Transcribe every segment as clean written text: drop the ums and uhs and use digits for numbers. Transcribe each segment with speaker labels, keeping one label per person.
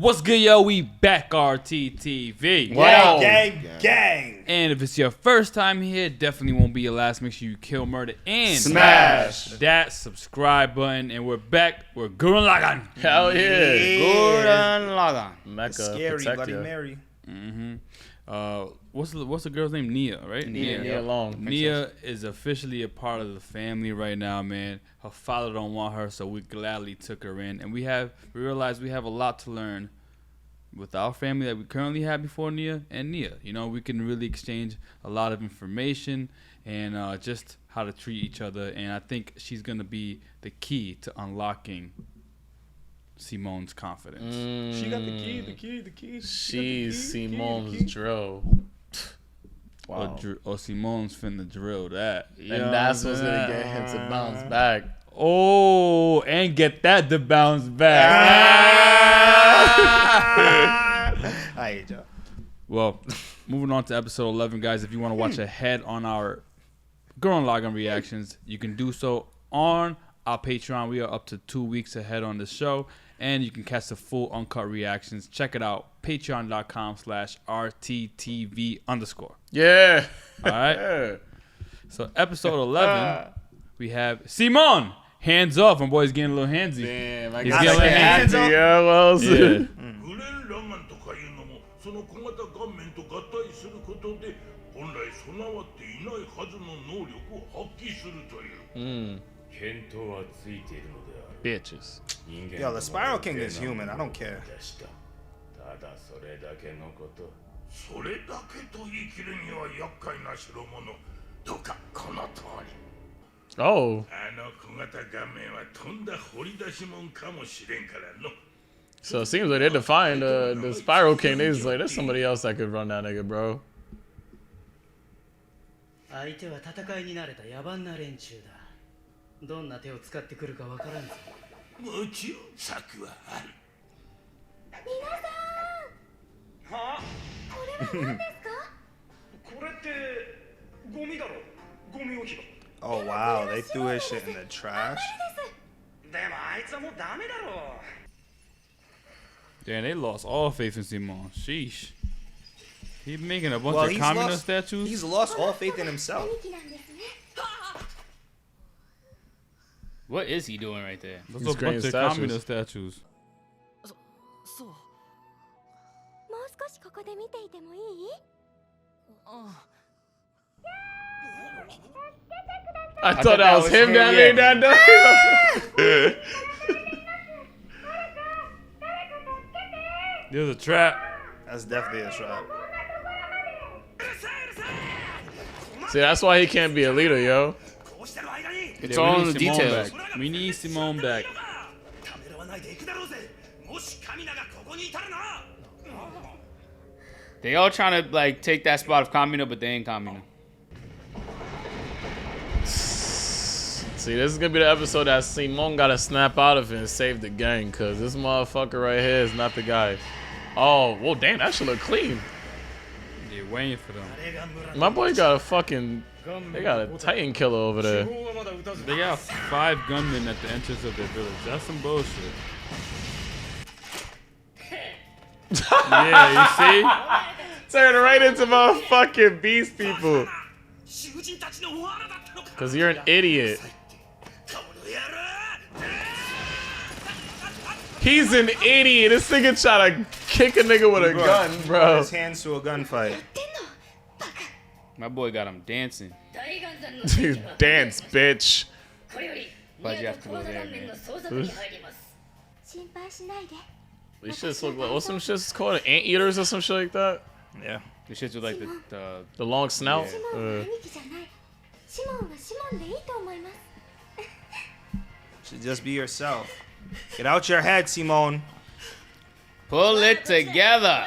Speaker 1: What's good, yo? We back, rttv.
Speaker 2: Wow. Gang.
Speaker 1: And if it's your first time here, definitely won't be your last. Make sure you kill, murder, and
Speaker 2: smash
Speaker 1: that subscribe button. And we're back. We're Gurren Lagann.
Speaker 3: Hell yeah.
Speaker 2: Gurren Lagann.
Speaker 3: Mecca,
Speaker 2: Scary,
Speaker 3: protect
Speaker 2: Bloody
Speaker 3: ya.
Speaker 2: Mary.
Speaker 1: What's the girl's name? Nia, right?
Speaker 3: Nia Long.
Speaker 1: Nia is officially a part of the family right now, man. Her father don't want her, so we gladly took her in. And we realized we have a lot to learn with our family that we currently had before Nia and Nia. You know, we can really exchange a lot of information and just how to treat each other. And I think she's going to be the key to unlocking Simone's confidence.
Speaker 2: She got the key.
Speaker 3: She's Simone's drill. Wow.
Speaker 1: Or Simone's finna drill that.
Speaker 3: And that's what's going to get him to bounce back.
Speaker 1: Oh, and get that to bounce back.
Speaker 2: I hate y'all.
Speaker 1: Well, moving on to episode 11, guys. If you want to watch ahead on our Gurren Lagann reactions, you can do so on our Patreon. We are up to 2 weeks ahead on the show, and you can catch the full uncut reactions. Check it out, patreon.com/rttv_.
Speaker 3: Yeah.
Speaker 1: All right.
Speaker 3: Yeah.
Speaker 1: So episode 11, we have Simone. Hands off. My boy's getting a little handsy.
Speaker 3: Damn, I
Speaker 1: He's
Speaker 3: got
Speaker 1: getting
Speaker 3: like
Speaker 1: a little
Speaker 3: hands
Speaker 1: handsy.
Speaker 3: up. Yeah, well,
Speaker 1: Yeah.
Speaker 4: Gurren Lagann とかいうのもその小型顔面と合体することで本来備わっていないはずの能力を発揮するという見当はついているのである
Speaker 3: Bitches.
Speaker 2: Yo, the Spiral King is human. I don't care.
Speaker 4: ただそれだけのことそれだけと言い切るには厄介な代物どうかこの通り
Speaker 3: Oh.
Speaker 4: あの小型顔面はとんだ掘り出し物かもしれんからの
Speaker 3: So it seems like they're defying the Spiral King. They just like, there's somebody else that could run that nigga, bro.
Speaker 5: 相手は戦いに慣れた野蛮な連中だ。どんな手を使ってくるかわからんぞ。
Speaker 4: もちろん策はある
Speaker 6: はあこれは何ですかこれってゴミだろゴミ置き場
Speaker 2: Oh, wow. They threw his shit in the trash.
Speaker 6: でもあいつはもうダメだろ
Speaker 1: Damn, they lost all faith in Simone. Sheesh. He making a bunch
Speaker 2: Well,
Speaker 1: of
Speaker 2: he's
Speaker 1: communist
Speaker 2: lost,
Speaker 1: statues.
Speaker 2: he's lost all faith in himself.
Speaker 7: What is he doing right there?
Speaker 1: Those
Speaker 3: He's
Speaker 1: are a bunch of
Speaker 3: creating statues.
Speaker 1: communist statues.
Speaker 8: そうもう少しここで見ていてもいい？
Speaker 3: I thought that was him that made that noise.
Speaker 1: There's a trap.
Speaker 2: That's definitely a trap.
Speaker 3: See, that's why he can't be a leader, yo.
Speaker 7: It's
Speaker 1: Yeah,
Speaker 7: all
Speaker 1: we
Speaker 7: in the
Speaker 1: need Simone
Speaker 7: details.
Speaker 1: back. We need Simone back.
Speaker 6: ためらわないでいくだろうぜもしカミナがここにいたらな
Speaker 7: They all trying to like take that spot of Kamina, but they ain't Kamina.
Speaker 3: See, this is gonna be the episode that Simone gotta snap out of it and save the gang, cause this motherfucker right here is not the guy. Oh, well, damn, that should look clean.
Speaker 1: They're waiting for them.
Speaker 3: My boy got a fucking, they got a Titan killer over there.
Speaker 1: They got 5 gunmen at the entrance of their village. That's some bullshit. Yeah, you see?
Speaker 3: Turn right into motherfucking beast people.
Speaker 6: 囚人たちの罠だったのか
Speaker 3: Cause you're an idiot.
Speaker 6: 顔の野郎
Speaker 3: He's an idiot. This nigga try to kick a nigga with a gun, bro.
Speaker 2: His hands to a gunfight.
Speaker 7: My boy got him dancing.
Speaker 3: Dude, dance, bitch.
Speaker 7: But you have to go there, man.
Speaker 8: 心配しないで。
Speaker 3: These shits look like, what's some shits called? Anteaters or some shit like that?
Speaker 2: Yeah.
Speaker 7: The shits with like the
Speaker 3: The long snout?
Speaker 8: シモンは兄貴じゃない。シモンはシモンでいいと思います。
Speaker 2: Should just be yourself. Get out your head, Simone.
Speaker 7: pull it together.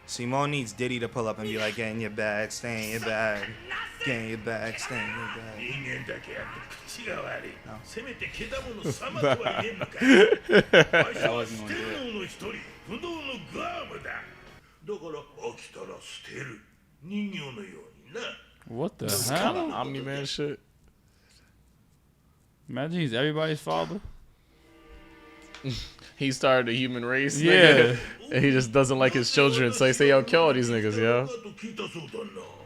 Speaker 2: Simone needs Diddy to pull up and be like, get in your bag, stay in your bag. Get in your bag, stay in your bag.
Speaker 4: 人間だけあって口が悪いせめてけたもの様とは言えんのかわしは捨てるのの一人不動のガームだだから飽きたら捨てる人形のようにな
Speaker 1: What the
Speaker 3: Kind
Speaker 1: hell?
Speaker 3: of Omni-Man shit.
Speaker 1: Imagine he's everybody's father.
Speaker 3: He started a human race.
Speaker 1: Yeah.
Speaker 3: Nigga, and he just doesn't like his children, so he say, "Yo, kill all these niggas, yo."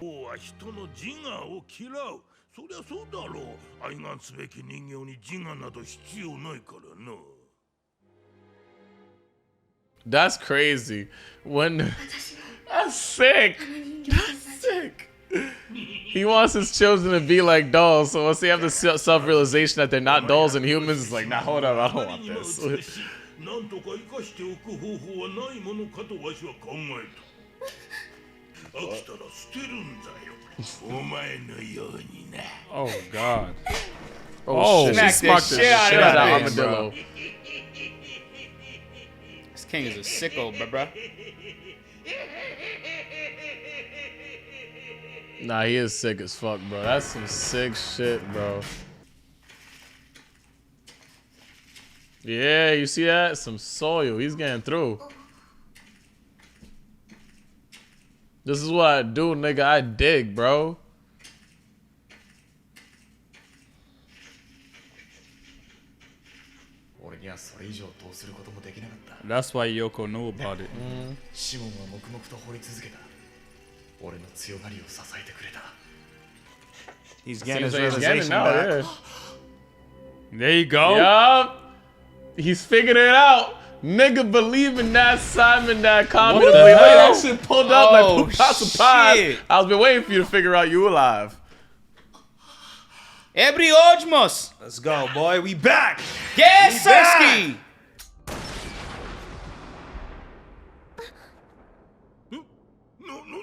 Speaker 4: 王は人の自我を嫌う。そりゃそうだろう。愛がすべき人形に自我など必要ないからな。
Speaker 3: That's crazy. When that's sick. That's sick. He wants his children to be like dolls, so once they have the self-realization that they're not dolls and humans, it's like, nah, hold up, I don't want this.
Speaker 4: なんとか生かしておく方法はないものかとわしは考えた。飽きたら捨てるんだよ。お前のようにな。
Speaker 1: Oh God.
Speaker 3: Oh, shit.
Speaker 7: Smack
Speaker 3: She
Speaker 7: that
Speaker 3: smacked the
Speaker 7: shit out of
Speaker 3: shit
Speaker 7: that
Speaker 3: out
Speaker 7: bitch,
Speaker 3: of Armadillo.
Speaker 7: This king is a sicko, bruh.
Speaker 3: Nah, he is sick as fuck, bro. That's some sick shit, bro. Yeah, you see that? Some soil. He's getting through. This is what I do, nigga. I dig, bro.
Speaker 1: That's why Yoko knew about it.
Speaker 2: He's getting his
Speaker 3: Seems like he's getting it
Speaker 2: realization
Speaker 3: now,
Speaker 2: back.
Speaker 3: yeah.
Speaker 1: There you go.
Speaker 3: Yup. He's figured it out. Nigga believe in that Simon, that comment.
Speaker 1: What the
Speaker 3: Wait,
Speaker 1: hell?
Speaker 3: that shit pulled up like
Speaker 7: Oh,
Speaker 3: poop out surprise.
Speaker 7: shit.
Speaker 3: I was been waiting for you to figure out you alive.
Speaker 7: Every Ojmos.
Speaker 2: Let's go, boy. We back.
Speaker 7: Get
Speaker 2: We
Speaker 7: Sirski.
Speaker 4: No, no.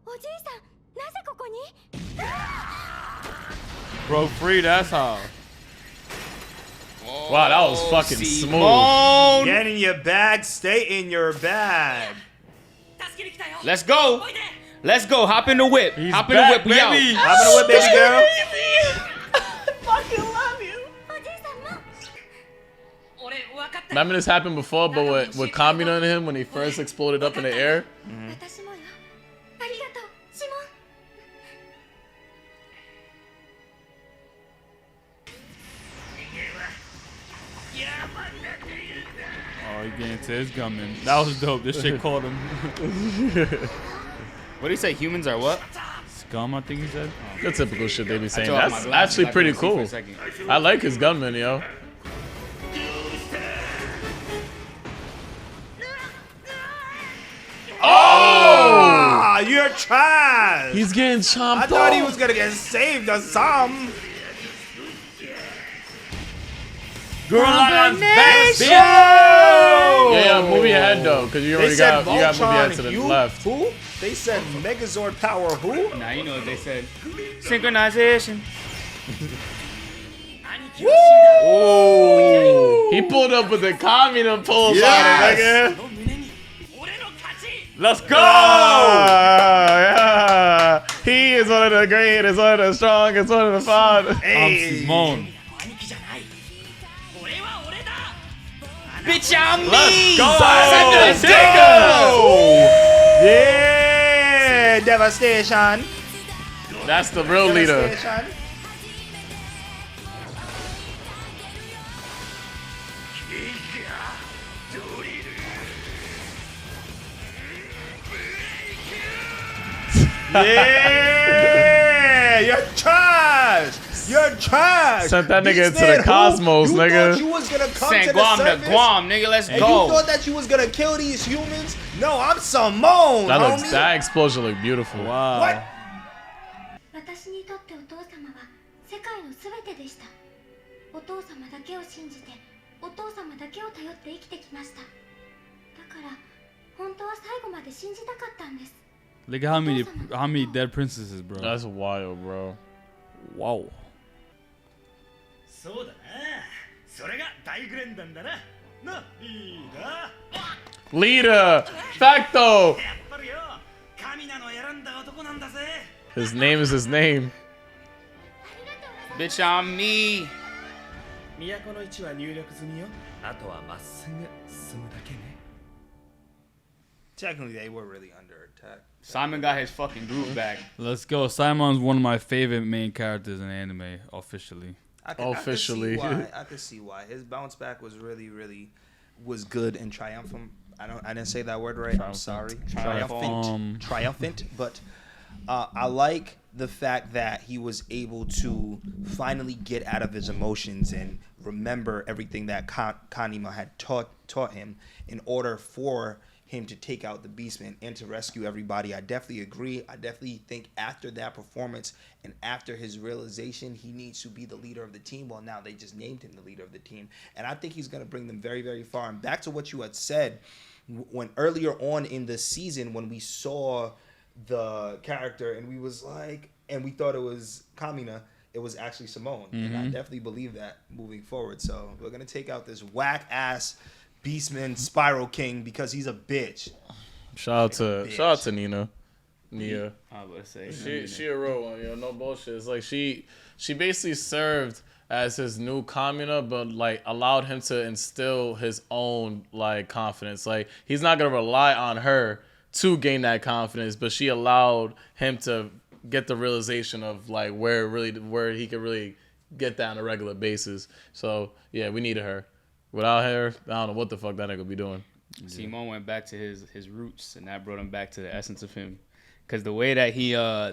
Speaker 8: おじいさんなぜここに
Speaker 1: Broke free, that's how.
Speaker 3: Wow, that was fucking smooth.
Speaker 7: Simone.
Speaker 2: Get in your bag. Stay in your bag.
Speaker 5: 助けに来たよ
Speaker 7: Let's go.
Speaker 5: おいで
Speaker 7: Let's go. Hop in the whip.
Speaker 1: He's
Speaker 7: Hop in
Speaker 1: back,
Speaker 7: the whip. We out.
Speaker 1: baby.
Speaker 2: Hop in the whip, baby girl.
Speaker 8: おじいさんも
Speaker 5: 俺分かった
Speaker 3: Remember this happened before, but with Kamina and him when he first exploded up in the air?
Speaker 8: 私もよありがとうシモン
Speaker 1: Oh, he getting to his gunman. That was dope. This shit caught him.
Speaker 7: What do you say? Humans are what?
Speaker 1: Scum, I think he said.
Speaker 3: The typical shit they be saying.
Speaker 7: Took off
Speaker 3: That's
Speaker 7: my glasses,
Speaker 3: actually
Speaker 7: I
Speaker 3: pretty
Speaker 7: couldn't see for a
Speaker 3: cool.
Speaker 7: second.
Speaker 3: I like his gunman, yo.
Speaker 2: Ah, you're trash.
Speaker 3: He's getting
Speaker 2: I
Speaker 3: chomped
Speaker 2: thought he
Speaker 3: off.
Speaker 2: was gonna get saved or some.
Speaker 1: Gurren Lagann's back, bitch.
Speaker 3: Yeah, move your head though, because you
Speaker 2: They
Speaker 3: already
Speaker 2: said
Speaker 3: got move your head to the
Speaker 2: you?
Speaker 3: left.
Speaker 2: Who? They said Megazord power. Who?
Speaker 7: Nah, you know what they said. Synchronization.
Speaker 3: He pulled up with the Kamina pulls
Speaker 2: Yes.
Speaker 3: on it, nigga.
Speaker 5: 俺の勝ち
Speaker 1: Let's go.
Speaker 3: Yeah. He is one of the greatest, one of the strongest, one of the fondest.
Speaker 1: I'm Simone.
Speaker 5: 兄貴じゃない俺は俺だ
Speaker 7: Bitch, I'm me.
Speaker 3: Let's go.
Speaker 7: Let's
Speaker 3: Let's
Speaker 7: go.
Speaker 2: Yeah, devastation.
Speaker 3: That's the real leader.
Speaker 2: Devastation. Yeah, you're trash. You're trash.
Speaker 3: Sent that nigga
Speaker 2: Beast
Speaker 3: into
Speaker 2: Man,
Speaker 3: the cosmos,
Speaker 2: you
Speaker 3: nigga.
Speaker 2: thought you was gonna come
Speaker 7: Send
Speaker 2: to the
Speaker 7: Guam
Speaker 2: surface,
Speaker 7: to Guam, nigga. Let's
Speaker 2: and
Speaker 7: go.
Speaker 2: you thought that you was gonna kill these humans? No, I'm Simone, homie.
Speaker 3: That explosion looked beautiful.
Speaker 1: Wow.
Speaker 2: What?
Speaker 8: 私にとってお父様は世界のすべてでしたお父様だけを信じてお父様だけを頼って生きてきましただから本当は最後まで信じたかったんです
Speaker 1: Look at how many dead princesses, bro.
Speaker 3: That's wild, bro.
Speaker 1: Wow.
Speaker 6: そうだなそれが大グレンダンだななリーダー
Speaker 3: Leader! Facto!
Speaker 6: やっぱりよ神なの選んだ男なんだぜ
Speaker 3: His name is his name.
Speaker 7: Bitch, I'm me.
Speaker 6: 都の位置は入力済みよあとはまっすぐ進むだけね
Speaker 2: Technically, they were really under attack.
Speaker 7: Simon got his fucking groove back.
Speaker 1: Let's go. Simon's one of my favorite main characters in anime, officially.
Speaker 2: I
Speaker 3: Officially.
Speaker 2: I could see why. His bounce back was really, really was good and triumphant. I didn't say that word right. I'm sorry. Triumphant. But I like the fact that he was able to finally get out of his emotions and remember everything that Kanima had taught him in order for him to take out the Beastman and to rescue everybody. I definitely agree. I definitely think after that performance and after his realization, he needs to be the leader of the team. Well, now they just named him the leader of the team. And I think he's going to bring them very, very far. And back to what you had said, when earlier on in the season, when we saw the character and we was like, and we thought it was Kamina, it was actually Simone. And I definitely believe that moving forward. So we're going to take out this whack-ass Beastman Spiral King because he's a bitch.
Speaker 3: Shout out to Nia.
Speaker 7: I would say
Speaker 3: She a real one, no bullshit. It's like she basically served as his new Kamina, but like allowed him to instill his own like confidence. Like he's not gonna rely on her to gain that confidence, but she allowed him to get the realization of like where he could really get that on a regular basis. So yeah, we needed her. Without her, I don't know what the fuck that nigga be doing.
Speaker 7: Simone went back to his roots, and that brought him back to the essence of him. Because the way that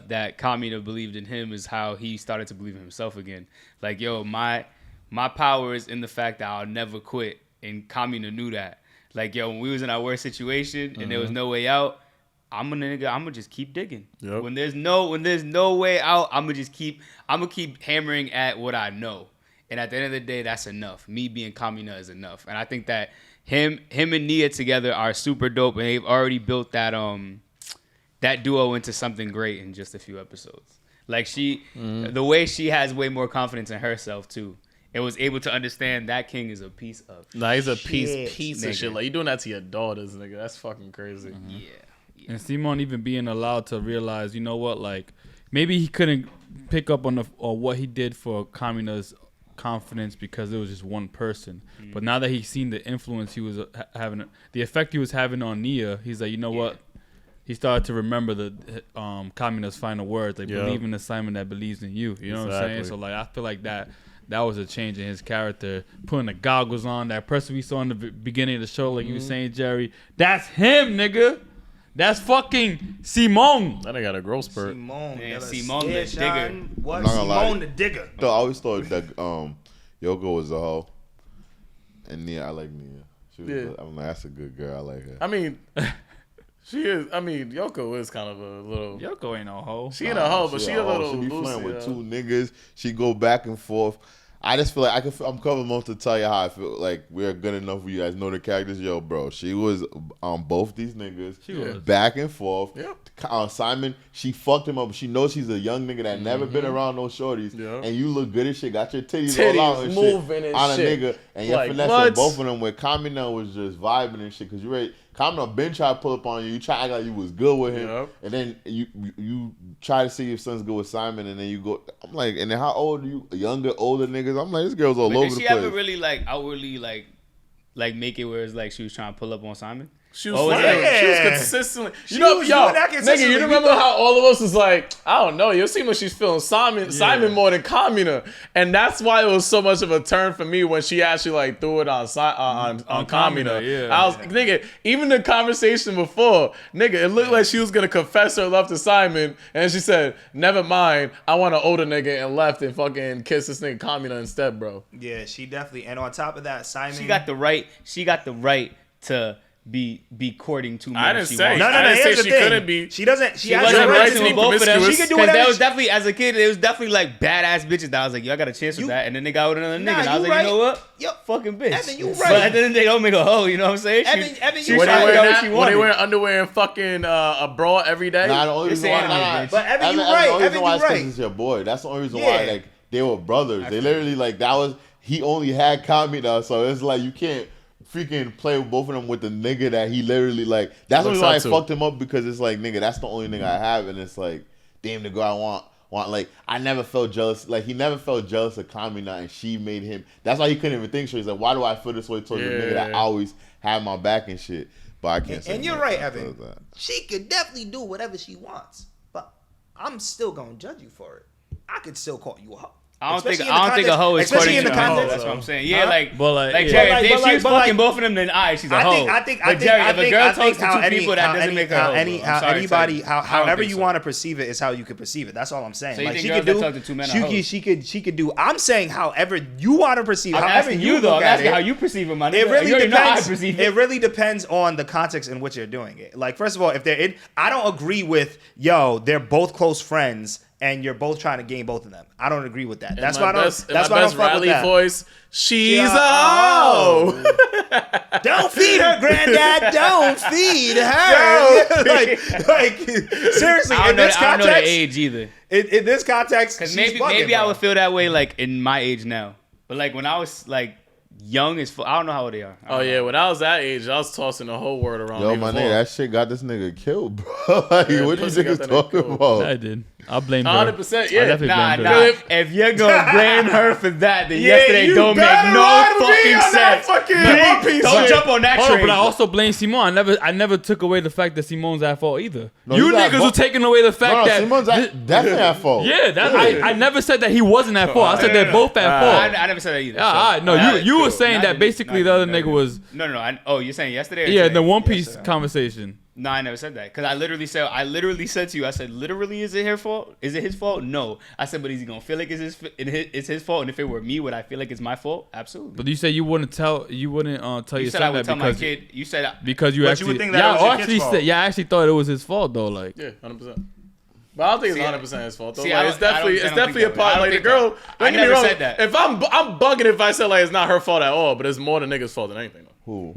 Speaker 7: that Kamina believed in him is how he started to believe in himself again. Like, yo, my power is in the fact that I'll never quit, and Kamina knew that. Like, yo, when we was in our worst situation and there was no way out, I'm gonna just keep digging.
Speaker 3: Yep.
Speaker 7: When there's no way out, I'm gonna keep hammering at what I know. And at the end of the day, that's enough. Me being Kamina is enough. And I think that him and Nia together are super dope, and they've already built that duo into something great in just a few episodes. Like the way she has way more confidence in herself too, and was able to understand that King is a piece of
Speaker 3: he's a
Speaker 7: shit,
Speaker 3: piece of shit. Like you doing that to your daughters, nigga. That's fucking crazy.
Speaker 7: Yeah.
Speaker 1: And Simon even being allowed to realize, you know what, like maybe he couldn't pick up on what he did for Kamina's confidence because it was just one person. But now that he's seen the influence he was having, the effect he was having on Nia, he's like, you know what? He started to remember the Kamina's final words, like believe in the Simon that believes in you. You know what I'm saying? So like I feel like that was a change in his character. Putting the goggles on, that person we saw in the beginning of the show, like you were saying, Jerry, that's him, nigga. That's fucking Simone.
Speaker 3: That nigga got a growth spurt.
Speaker 2: Simone
Speaker 7: the digger.
Speaker 2: What? Simone the digger.
Speaker 9: So I always thought that Yoko was a hoe. And Nia, I like Nia. She was I'm like, that's a good girl. I like her.
Speaker 3: I mean, she is. I mean, Yoko is kind of a little.
Speaker 1: Yoko ain't no hoe.
Speaker 3: She ain't a hoe, but she a little.
Speaker 9: She be
Speaker 3: loosey,
Speaker 9: playing with two niggas. She go back and forth. I just feel like I'm covered most to tell you how I feel like we're good enough for you guys know the characters. Yo, bro, she was on both these niggas.
Speaker 1: She was
Speaker 9: back and forth.
Speaker 3: Yep.
Speaker 9: Simon, she fucked him up. She knows she's a young nigga that never been around no shorties.
Speaker 3: Yep.
Speaker 9: And you look good as shit. Got your titties all out and
Speaker 3: moving
Speaker 9: shit
Speaker 3: and
Speaker 9: on
Speaker 3: shit.
Speaker 9: a nigga. And you're
Speaker 3: Like,
Speaker 9: finessing
Speaker 3: what?
Speaker 9: both of them where Kamina was just vibing and shit. Because you ready. Kamina been trying to pull up on you. You try to act like you was good with him.
Speaker 3: Yep.
Speaker 9: And then you try to see if son's good with Simon. And then you go. I'm like, and then how old are you? Younger, older niggas? I'm like, this girl's all over the place.
Speaker 7: Did she ever really like outwardly like make it where it's like she was trying to pull up on Simon?
Speaker 3: She was she was consistently.
Speaker 2: She was doing that consistently.
Speaker 3: Nigga, you remember how all of us was like, I don't know. You seem like she's feeling Simon more than Kamina, and that's why it was so much of a turn for me when she actually like threw it on Kamina.
Speaker 1: Yeah,
Speaker 3: I was nigga. Even the conversation before, nigga, it looked like she was gonna confess her love to Simon, and she said, "Never mind, I want an older nigga," and left and fucking kissed this nigga Kamina instead, bro.
Speaker 2: Yeah, she definitely. And on top of that, Simon.
Speaker 7: She got the right to be courting two men.
Speaker 3: I didn't
Speaker 7: she
Speaker 3: say.
Speaker 7: wants.
Speaker 2: No,
Speaker 3: I didn't
Speaker 2: here's
Speaker 3: say
Speaker 2: the
Speaker 3: she
Speaker 2: thing.
Speaker 3: couldn't be.
Speaker 2: She doesn't. She has
Speaker 7: wasn't
Speaker 2: the
Speaker 7: right
Speaker 2: right
Speaker 7: to
Speaker 2: to
Speaker 7: be
Speaker 2: be both of them.
Speaker 3: promiscuous.
Speaker 2: She can do
Speaker 7: Because
Speaker 2: whatever.
Speaker 7: there was definitely, as a kid, there was definitely like badass bitches that I was like, yo, I got a chance with that. And then they got with another nigga. And I was
Speaker 2: you
Speaker 7: like,
Speaker 2: right.
Speaker 7: you know what?
Speaker 2: Yo,
Speaker 7: Fucking bitch.
Speaker 2: Evan, you
Speaker 7: But
Speaker 2: right.
Speaker 7: at the end of the day, don't make a hoe, you know what I'm saying?
Speaker 2: Evan,
Speaker 7: she
Speaker 2: you
Speaker 7: was
Speaker 2: right.
Speaker 7: trying to get what she
Speaker 3: When they
Speaker 7: wanted.
Speaker 3: wear underwear and fucking a bra every day.
Speaker 9: Nah, the only
Speaker 7: It's
Speaker 9: reason why,
Speaker 7: anime, bitch.
Speaker 2: But Evan, you
Speaker 9: the
Speaker 2: right.
Speaker 9: only reason
Speaker 2: Evan,
Speaker 9: why
Speaker 2: you
Speaker 9: is 'cause
Speaker 2: right.
Speaker 9: it's your boy. That's the only reason
Speaker 2: Yeah.
Speaker 9: why like they were brothers. They literally like that was he only had Kamina, so it's like you can't freaking play with both of them with the nigga that he literally like. That's the
Speaker 3: Looks
Speaker 9: reason why I
Speaker 3: up to.
Speaker 9: fucked him up because it's like nigga, that's the only nigga I have, and it's like damn the girl I want like I never felt jealous. Like he never felt jealous of Kamina, and she made him. That's why he couldn't even think straight. He's like, why do I feel this way towards the nigga that always had my back and shit? But I can't.
Speaker 2: And you're right, Evan. She could definitely do whatever she wants, but I'm still gonna judge you for it. I could still call you a hoe.
Speaker 7: I don't think a hoe is
Speaker 2: especially in the
Speaker 7: courting a hoe.
Speaker 2: context.
Speaker 7: That's what I'm saying. Yeah, like
Speaker 1: yeah.
Speaker 7: Jerry, if she was fucking both of them, then she's a hoe.
Speaker 2: I think
Speaker 7: if a girl talks to two people, that doesn't make her a hoe.
Speaker 2: However you want to perceive it is how you can perceive it. That's all I'm saying.
Speaker 7: So you
Speaker 2: like
Speaker 7: think
Speaker 2: she
Speaker 7: girls
Speaker 2: could do,
Speaker 7: that talk to two men are hoes?
Speaker 2: she could do. I'm saying however you want to perceive.
Speaker 7: I'm
Speaker 2: however
Speaker 7: asking you though. I'm
Speaker 2: look at
Speaker 7: asking
Speaker 2: it.
Speaker 7: how you perceive it, man.
Speaker 2: It really
Speaker 7: you know how I
Speaker 2: depends.
Speaker 7: perceive
Speaker 2: It really depends on the context in which you're doing it. Like, first of all, if they're in, I don't agree with they're both close friends and you're both trying to gain both of them. I don't agree with that. That's why I don't. That's why I don't fuck with that.
Speaker 3: Voice. She's a hoe.
Speaker 2: Don't feed her, granddad. Don't feed her. like seriously.
Speaker 7: I
Speaker 2: In
Speaker 7: don't
Speaker 2: this
Speaker 7: know
Speaker 2: context,
Speaker 7: the age either.
Speaker 2: In this context,
Speaker 7: Because
Speaker 2: she's
Speaker 7: maybe
Speaker 2: bugging,
Speaker 7: I
Speaker 2: bro.
Speaker 7: would feel that way like in my age now, but like when I was like young as fuck, I don't know how old they are.
Speaker 3: Oh yeah, when I was that age, I was tossing the whole word around.
Speaker 9: Yo, my nigga, that shit got this nigga killed, bro. Like, what you niggas talking about?
Speaker 1: I did. I blame her.
Speaker 3: 100%. Yeah.
Speaker 1: I definitely blame her.
Speaker 7: If you're gonna blame her for that, then yesterday don't make no fucking sense. Don't jump on that
Speaker 1: Hold on,
Speaker 7: train.
Speaker 1: but I also blame Simone. I never took away the fact that Simone's at fault either.
Speaker 9: No,
Speaker 1: You
Speaker 9: he's at
Speaker 1: niggas were
Speaker 9: fault.
Speaker 1: taking away the fact that
Speaker 9: Simone's definitely at fault.
Speaker 1: yeah, I never said that he wasn't at fault. I said they're both at fault.
Speaker 7: I never said that either.
Speaker 1: Yeah, all right. No, you were saying that basically the other nigga was
Speaker 7: No. You're saying yesterday? Or
Speaker 1: yeah,
Speaker 7: today?
Speaker 1: the One Piece conversation.
Speaker 7: No, I never said that because I literally said to you, I said, literally, is it her fault? Is it his fault? No. I said, but is he gonna feel like it's his fault? And if it were me, would I feel like it's my fault? Absolutely.
Speaker 1: But you said you wouldn't tell your
Speaker 7: You said
Speaker 1: son
Speaker 7: I would
Speaker 1: that
Speaker 7: tell my
Speaker 1: because
Speaker 7: kid. You said
Speaker 1: because you
Speaker 2: But you
Speaker 1: actually
Speaker 2: would think that it was your kid's fault.
Speaker 1: I actually thought it was his fault though. Like
Speaker 3: Yeah, 100%. But I don't think it's 100% his fault. Though.
Speaker 7: See,
Speaker 3: Like, it's definitely a part. Like the girl.
Speaker 7: I
Speaker 3: Don't get me
Speaker 7: never
Speaker 3: wrong.
Speaker 7: said that.
Speaker 3: If I'm bugging if I said like it's not her fault at all, but it's more the nigga's fault than anything. Though.
Speaker 9: Who?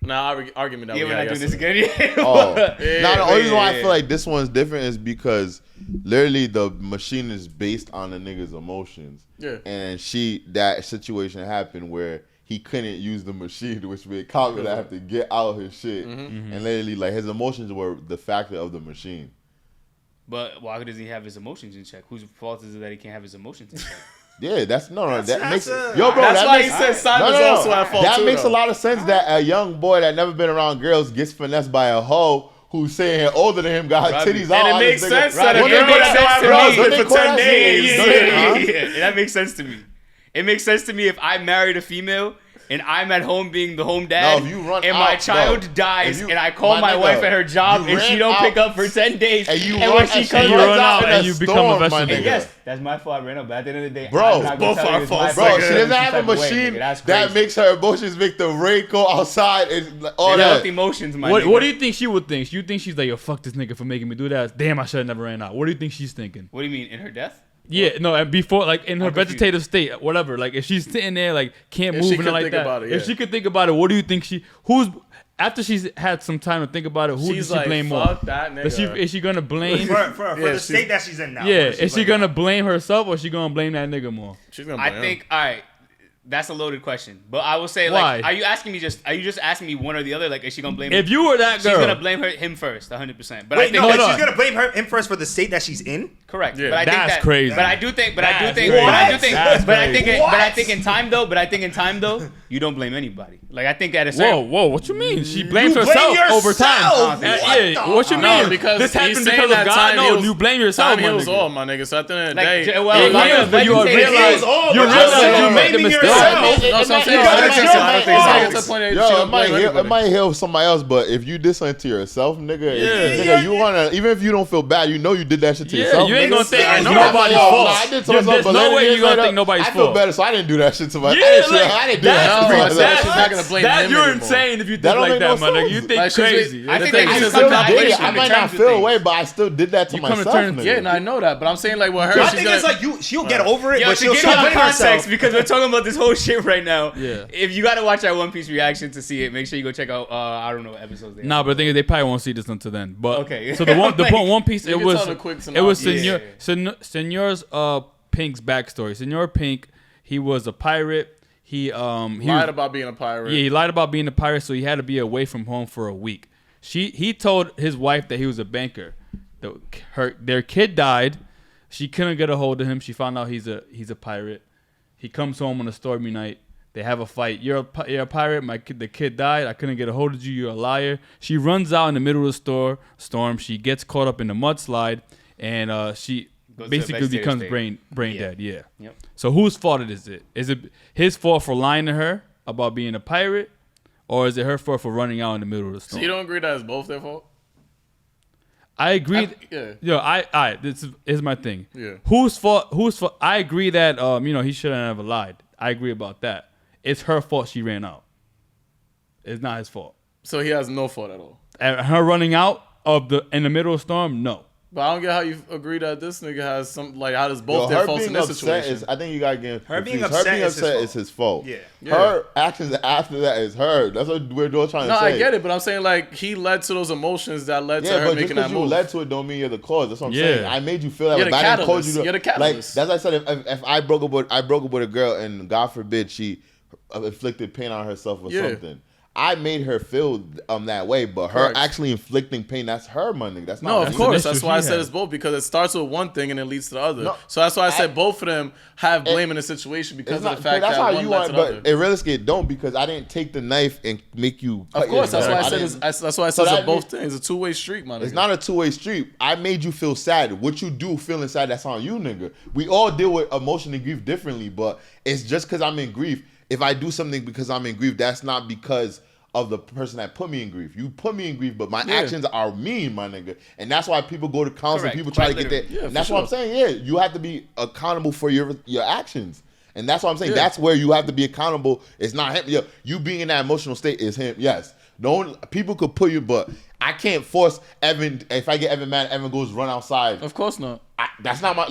Speaker 3: Now argument that
Speaker 7: Yeah,
Speaker 3: we
Speaker 7: we're
Speaker 3: had
Speaker 7: not doing this
Speaker 3: yesterday.
Speaker 7: again.
Speaker 9: Oh,
Speaker 3: Yeah,
Speaker 9: now the only reason why I
Speaker 7: yeah.
Speaker 9: feel like this one's different is because literally the machine is based on the nigga's emotions.
Speaker 3: Yeah.
Speaker 9: And that situation happened where he couldn't use the machine, which made Calvin have to get out his shit. And literally, like, his emotions were the factor of the machine.
Speaker 7: But why doesn't he have his emotions in check? Whose fault is it that he can't have his emotions in check?
Speaker 9: Yeah, that makes
Speaker 2: a-
Speaker 9: yo, bro.
Speaker 3: That's
Speaker 9: that
Speaker 3: why
Speaker 9: makes,
Speaker 3: he said Simon's also at fault
Speaker 9: That
Speaker 3: too,
Speaker 9: makes
Speaker 3: though.
Speaker 9: a lot of sense that a young boy that never been around girls gets finessed by a hoe who's saying older than him, got
Speaker 7: Robbie.
Speaker 9: titties out.
Speaker 3: And
Speaker 9: on
Speaker 3: it makes
Speaker 9: this nigga.
Speaker 3: sense that a
Speaker 9: What
Speaker 3: girl
Speaker 9: they
Speaker 3: that
Speaker 9: call
Speaker 3: have
Speaker 9: that?
Speaker 3: bros
Speaker 9: What
Speaker 3: with
Speaker 9: they
Speaker 3: for
Speaker 9: call
Speaker 3: 10
Speaker 9: that
Speaker 3: days.
Speaker 9: shit?
Speaker 7: Yeah, that makes sense to me. It makes sense to me if I married a female and I'm at home being the home dad,
Speaker 9: No, if you run
Speaker 7: and my
Speaker 9: out,
Speaker 7: child
Speaker 9: bro.
Speaker 7: dies,
Speaker 9: If you-
Speaker 7: and I call
Speaker 9: my
Speaker 7: my
Speaker 9: nigga,
Speaker 7: wife at her job,
Speaker 9: you
Speaker 7: and she
Speaker 9: ran
Speaker 7: don't
Speaker 9: out,
Speaker 7: pick up for 10 days,
Speaker 9: And you
Speaker 7: when
Speaker 9: run,
Speaker 7: she
Speaker 9: and
Speaker 7: comes
Speaker 9: she
Speaker 1: you
Speaker 9: runs
Speaker 1: run
Speaker 9: out
Speaker 1: out
Speaker 9: in
Speaker 1: and
Speaker 9: a
Speaker 1: you become a
Speaker 9: storm, my
Speaker 1: vegetable.
Speaker 9: nigga.
Speaker 7: yes, that's my fault. I ran up, but at the end of the day,
Speaker 9: Bro,
Speaker 7: I'm not
Speaker 3: both
Speaker 7: gonna tell
Speaker 3: our
Speaker 7: you it's
Speaker 3: faults,
Speaker 7: my
Speaker 9: Bro,
Speaker 7: fault.
Speaker 9: she doesn't
Speaker 7: Some
Speaker 9: have a
Speaker 7: type of way,
Speaker 9: machine
Speaker 7: nigga. That's
Speaker 9: that
Speaker 7: crazy.
Speaker 9: makes her emotions make the rain go outside and all
Speaker 7: They
Speaker 9: that.
Speaker 7: don't emotions, my
Speaker 1: what
Speaker 7: nigga.
Speaker 1: do you think she would think? You think she's like, yo, fuck this nigga for making me do that? Damn, I should have never ran out. What do you think she's thinking?
Speaker 7: What do you mean in her death?
Speaker 1: Yeah, no, and before, like, in her
Speaker 7: I'm confused.
Speaker 1: vegetative state, whatever, like, if she's sitting there, like, can't
Speaker 3: If
Speaker 1: move
Speaker 3: she
Speaker 1: and
Speaker 3: could
Speaker 1: like
Speaker 3: think
Speaker 1: that,
Speaker 3: about it,
Speaker 1: if
Speaker 3: yeah.
Speaker 1: she could think about it, what do you think after she's had some time to think about it, who
Speaker 3: She's
Speaker 1: does she
Speaker 3: like,
Speaker 1: blame more?
Speaker 3: fuck that nigga.
Speaker 1: Is she gonna blame?
Speaker 2: for
Speaker 3: Yeah,
Speaker 2: the state that she's in now.
Speaker 1: Yeah,
Speaker 2: What
Speaker 1: is she gonna blame herself or is she gonna blame that nigga more?
Speaker 3: She's gonna
Speaker 7: I
Speaker 3: blame
Speaker 7: think,
Speaker 3: him.
Speaker 7: all right, that's a loaded question. But I will say,
Speaker 1: Why?
Speaker 7: like, are you just asking me one or the other? Like, is she gonna blame
Speaker 1: If you were that girl,
Speaker 7: she's gonna blame him first, 100%. But
Speaker 2: Wait,
Speaker 7: I think
Speaker 2: no,
Speaker 7: that
Speaker 2: she's gonna blame him first for the state that she's in.
Speaker 7: correct.
Speaker 3: Yeah.
Speaker 7: But I think
Speaker 1: That's
Speaker 7: that,
Speaker 1: crazy.
Speaker 7: But I do think, but I do
Speaker 1: That's
Speaker 7: think,
Speaker 1: crazy.
Speaker 7: but I do
Speaker 2: What?
Speaker 7: think,
Speaker 1: That's
Speaker 7: but I
Speaker 1: crazy.
Speaker 7: think,
Speaker 2: What?
Speaker 7: but I think in time though, you don't blame anybody. Like I think at a certain.
Speaker 1: whoa, what you mean? She blames
Speaker 2: You
Speaker 1: herself
Speaker 2: blame
Speaker 1: over
Speaker 2: yourself!
Speaker 1: time.
Speaker 2: What
Speaker 1: Yeah,
Speaker 2: the-
Speaker 1: what you
Speaker 3: No,
Speaker 1: mean?
Speaker 3: because
Speaker 1: this
Speaker 3: he's
Speaker 1: happened
Speaker 3: saying
Speaker 1: because
Speaker 3: that
Speaker 1: of God.
Speaker 3: time
Speaker 1: No,
Speaker 3: heals-
Speaker 1: you blame yourself,
Speaker 3: Time
Speaker 1: my
Speaker 3: heals
Speaker 1: nigga.
Speaker 3: all, my nigga. So at the end of the
Speaker 7: Like,
Speaker 3: day,
Speaker 7: well,
Speaker 1: It
Speaker 7: like,
Speaker 1: heals, but you
Speaker 7: vegetative
Speaker 1: realize
Speaker 7: state-
Speaker 1: you realize you made the
Speaker 2: blaming
Speaker 1: mistake.
Speaker 2: yourself.
Speaker 3: No, so I'm saying,
Speaker 2: You
Speaker 3: I
Speaker 2: got
Speaker 3: don't think so. I don't think so.
Speaker 2: your
Speaker 3: I
Speaker 2: fault.
Speaker 3: get to the point that she
Speaker 9: Yo,
Speaker 3: don't blame
Speaker 9: it
Speaker 3: anybody.
Speaker 9: might help somebody else, but if you did something to yourself, nigga,
Speaker 1: Yeah.
Speaker 9: you wanna, even if you don't feel bad, you know you did that shit to
Speaker 1: Yeah,
Speaker 9: yourself.
Speaker 1: you ain't gonna
Speaker 9: nigga.
Speaker 1: think
Speaker 9: I
Speaker 1: it's
Speaker 9: know
Speaker 1: nobody's
Speaker 9: that.
Speaker 1: fault.
Speaker 9: I did to
Speaker 1: There's
Speaker 9: myself, but
Speaker 1: no
Speaker 9: later
Speaker 1: way
Speaker 9: years
Speaker 1: you're gonna
Speaker 9: later,
Speaker 1: think nobody's
Speaker 9: I feel
Speaker 1: fault.
Speaker 9: better, so I didn't do that shit to myself.
Speaker 1: Yeah,
Speaker 9: Actually,
Speaker 1: like,
Speaker 9: I didn't do
Speaker 1: that's
Speaker 9: that.
Speaker 3: No,
Speaker 9: shit to
Speaker 3: that's-
Speaker 9: myself.
Speaker 3: she's not gonna blame
Speaker 1: that
Speaker 3: him
Speaker 1: you're
Speaker 3: anymore.
Speaker 1: insane if you
Speaker 9: That
Speaker 1: think
Speaker 9: don't
Speaker 1: like
Speaker 9: make
Speaker 1: that,
Speaker 9: no
Speaker 1: my nigga. You
Speaker 9: sense.
Speaker 1: think
Speaker 3: Like, she's-
Speaker 1: crazy.
Speaker 7: I
Speaker 3: The
Speaker 7: think
Speaker 3: thing
Speaker 7: that
Speaker 3: is,
Speaker 7: you
Speaker 3: it's
Speaker 9: I
Speaker 3: a
Speaker 9: still did it.
Speaker 3: compilation
Speaker 9: I
Speaker 3: in
Speaker 9: might
Speaker 7: terms
Speaker 9: not
Speaker 7: of
Speaker 9: feel
Speaker 7: things.
Speaker 9: away, but I still did that to
Speaker 1: You come in
Speaker 9: myself.
Speaker 1: terms-
Speaker 9: nigga.
Speaker 3: Yeah, no, I know that, but I'm saying like with her,
Speaker 2: My
Speaker 3: she's
Speaker 2: thing
Speaker 3: gonna.
Speaker 2: is like she'll get over it,
Speaker 7: Yo,
Speaker 2: but
Speaker 7: to
Speaker 2: she'll
Speaker 7: give
Speaker 2: still
Speaker 7: you
Speaker 2: blame
Speaker 7: context,
Speaker 2: herself.
Speaker 7: because we're talking about this whole shit right now.
Speaker 1: Yeah.
Speaker 7: If you gotta watch our One Piece reaction to see it, make sure you go check out. I don't know what episodes they.
Speaker 1: Nah, but the thing is, they probably won't see this until then. But
Speaker 7: Okay.
Speaker 1: So the
Speaker 7: Like,
Speaker 1: One Piece,
Speaker 3: you
Speaker 1: it
Speaker 3: can
Speaker 1: was
Speaker 3: tell the quick
Speaker 1: Senor
Speaker 3: synopsis.
Speaker 1: Senor's Pink's backstory. Senor Pink, he was a pirate. He
Speaker 3: lied about being a pirate.
Speaker 1: Yeah, he lied about being a pirate, so he had to be away from home for a week. He told his wife that he was a banker. Their kid died. She couldn't get a hold of him. She found out he's a pirate. He comes home on a stormy night. They have a fight. You're a pirate. The kid died. I couldn't get a hold of you. You're a liar. She runs out in the middle of the storm. She gets caught up in the mudslide, and she basically becomes brain
Speaker 7: Yeah.
Speaker 1: dead. Yeah.
Speaker 7: Yep.
Speaker 1: So whose fault is it? Is it his fault for lying to her about being a pirate, or is it her fault for running out in the middle of the storm?
Speaker 3: So you don't agree that it's both their fault?
Speaker 1: I agree.
Speaker 3: Yeah.
Speaker 1: This is my thing.
Speaker 3: Yeah.
Speaker 1: Whose fault? I agree that he shouldn't have lied. I agree about that. It's her fault she ran out. It's not his fault.
Speaker 3: So he has no fault at all.
Speaker 1: And her running out in the middle of the storm, no.
Speaker 3: But I don't get how you agree that this nigga has some, like, how does both their faults in this situation?
Speaker 9: I think you gotta get
Speaker 2: Her being
Speaker 9: confused.
Speaker 2: upset,
Speaker 9: is his fault.
Speaker 2: Yeah.
Speaker 9: Her actions after that is her. That's what we're all trying to say.
Speaker 3: No, I get it, but I'm saying, like, he led to those emotions that led to her making that move.
Speaker 9: Yeah, but just because you led to it don't mean you're the cause. That's what I'm saying. I made you feel that.
Speaker 3: You're the catalyst. You're the catalyst.
Speaker 9: Like, that's why I said if I broke up with a girl and God forbid she inflicted pain on herself or something. I made her feel that way, but her actually inflicting pain, that's her money. That's not.
Speaker 3: No, of course. That's why I said it's both, because it starts with one thing and it leads to the other. So that's why I said both of them have blame in the situation because of the fact that one led to the other.
Speaker 9: But realistically, it don't, because I didn't take the knife and make you.
Speaker 3: Of course, that's why I said it's both things. It's a two-way street, man.
Speaker 9: It's not a two-way street. I made you feel sad. What you do feeling sad, that's on you, nigga. We all deal with emotion and grief differently, but it's just because I'm in grief. If I do something because I'm in grief, that's not because of the person that put me in grief. You put me in grief, but my actions are mean, my nigga. And that's why people go to counseling. People try to get there.
Speaker 3: Yeah,
Speaker 9: and that's
Speaker 3: what
Speaker 9: I'm saying. Yeah, you have to be accountable for your actions. And that's what I'm saying. That's where you have to be accountable. It's not him. Yo, you being in that emotional state is him. Yes. People could put you, but I can't force Evan. If I get Evan mad, Evan goes run outside.
Speaker 3: Of course not.
Speaker 9: That's not my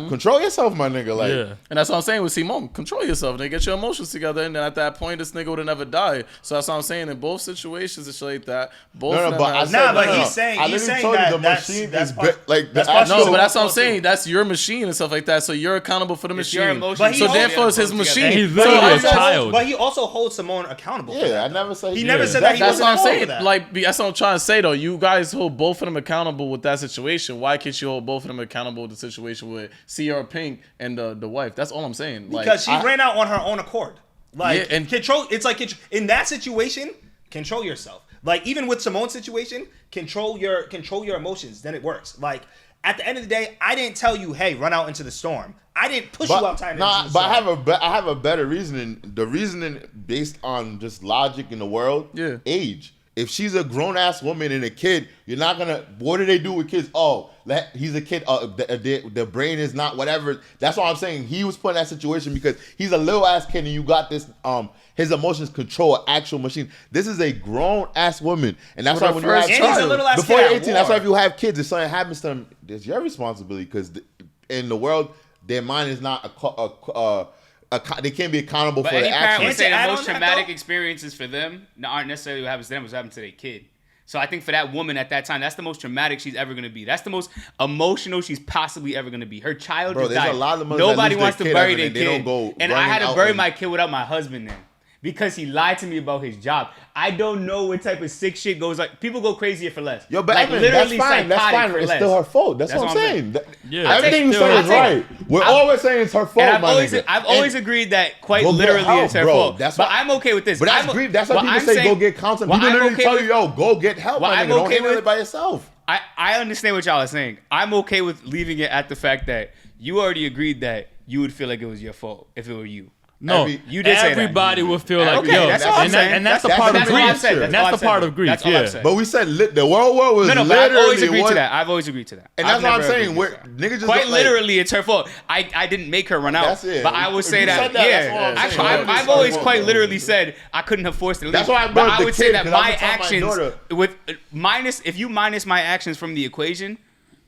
Speaker 9: control yourself, my nigga. Like,
Speaker 3: and that's what I'm saying with Simone. Control yourself. They get your emotions together, and then at that point, this nigga would have never died. So that's what I'm saying. In both situations, it's like that. Both.
Speaker 2: He's saying that
Speaker 9: the machine is
Speaker 3: but that's what I'm saying. That's your machine and stuff like that. So you're accountable for the machine.
Speaker 7: Your emotions.
Speaker 3: So therefore, it's his machine.
Speaker 1: He's literally a child.
Speaker 2: But he also holds Simone accountable. For that,
Speaker 9: I never said
Speaker 2: he never said that.
Speaker 3: That's what I'm saying. Like, that's what I'm trying to say though. You guys hold both of them accountable with that situation. Why can't you hold both of them accountable with the situation with Sierra Pink and the wife? That's all I'm saying.
Speaker 2: Because she ran out on her own accord. And control. It's like in that situation, control yourself. Like even with Simone's situation, control your emotions. Then it works. Like at the end of the day, I didn't tell you, hey, run out into the storm. I didn't push you outside.
Speaker 9: But I have a better reasoning. The reasoning based on just logic in the world.
Speaker 3: Yeah.
Speaker 9: Age. If she's a grown-ass woman and a kid, you're not gonna. What do they do with kids? Oh, he's a kid. The brain is not whatever. That's why I'm saying he was put in that situation because he's a little-ass kid and you got this. His emotions control an actual machine. This is a grown-ass woman, and that's why when you have before you're 18, that's why if you have kids, if something happens to them, it's your responsibility because in the world, their mind is not they can't be accountable for their actions.
Speaker 7: Would say the most traumatic experiences for them aren't necessarily what happens to them, what's happened to their kid. So I think for that woman at that time, that's the most traumatic she's ever going to be. That's the most emotional she's possibly ever going to be. Her child just died. Nobody wants to bury their kid. And I had to bury my kid without my husband then. Because he lied to me about his job. I don't know what type of sick shit goes like. People go crazier for less.
Speaker 9: Yo, but like, Evan, literally that's fine. That's fine. It's still her fault. That's what I'm saying. Everything you say is right. We're always saying it's her fault,
Speaker 7: I've always agreed that quite literally it's her fault. But I'm okay with this.
Speaker 9: But that's grief. That's why people say go get counseling. People literally tell you, yo, go get help, my nigga. Don't handle it by yourself.
Speaker 7: I understand what y'all are saying. I'm okay with leaving it at the fact that you already agreed that you would feel like it was your fault if it were you.
Speaker 1: No,
Speaker 7: you did say
Speaker 1: everybody would feel like,
Speaker 7: okay,
Speaker 1: yo,
Speaker 7: that's all I'm saying.
Speaker 1: And that's the part of grief. That's the part of grief, yeah.
Speaker 9: But we said the world was literally
Speaker 7: I've always agreed to that. I've always agreed to that.
Speaker 9: And that's what I'm saying. Niggas just
Speaker 7: quite literally, it's her fault. I didn't make her run out.
Speaker 9: That's it.
Speaker 7: But I would say that, yeah. I've always quite literally said I couldn't have forced it to leave.
Speaker 9: That's why
Speaker 7: I would say that my actions, if you minus my actions from the equation,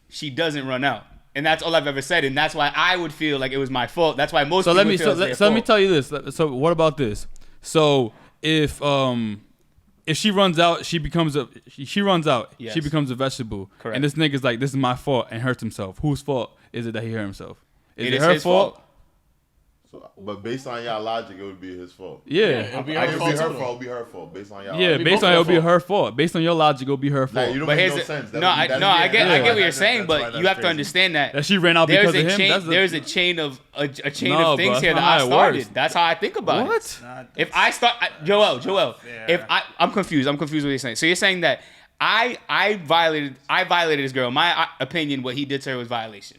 Speaker 7: she doesn't run out. And that's all I've ever said, and that's why I would feel like it was my fault. That's why most people feel it's
Speaker 1: let me tell you this. So what about this? So if she runs out, she becomes a vegetable.
Speaker 7: Correct.
Speaker 1: And this nigga's like, this is my fault, and hurts himself. Whose fault is it that he hurt himself? Is it
Speaker 7: her fault?
Speaker 9: But based on y'all logic, it would be his fault.
Speaker 1: Yeah,
Speaker 9: it would be her fault. It would be her fault. Based on y'all.
Speaker 1: Yeah, based on it would be her fault. Based on your logic, it would be her fault.
Speaker 9: Like, you don't make no sense.
Speaker 7: I get what you're saying, but you have to understand that
Speaker 1: she ran out because of him.
Speaker 7: There's a chain of things here that I started. That's how I think about it.
Speaker 1: What?
Speaker 7: If I start, Joel, if I'm confused. I'm confused what you're saying. So you're saying that I violated this girl. My opinion, what he did to her was violation.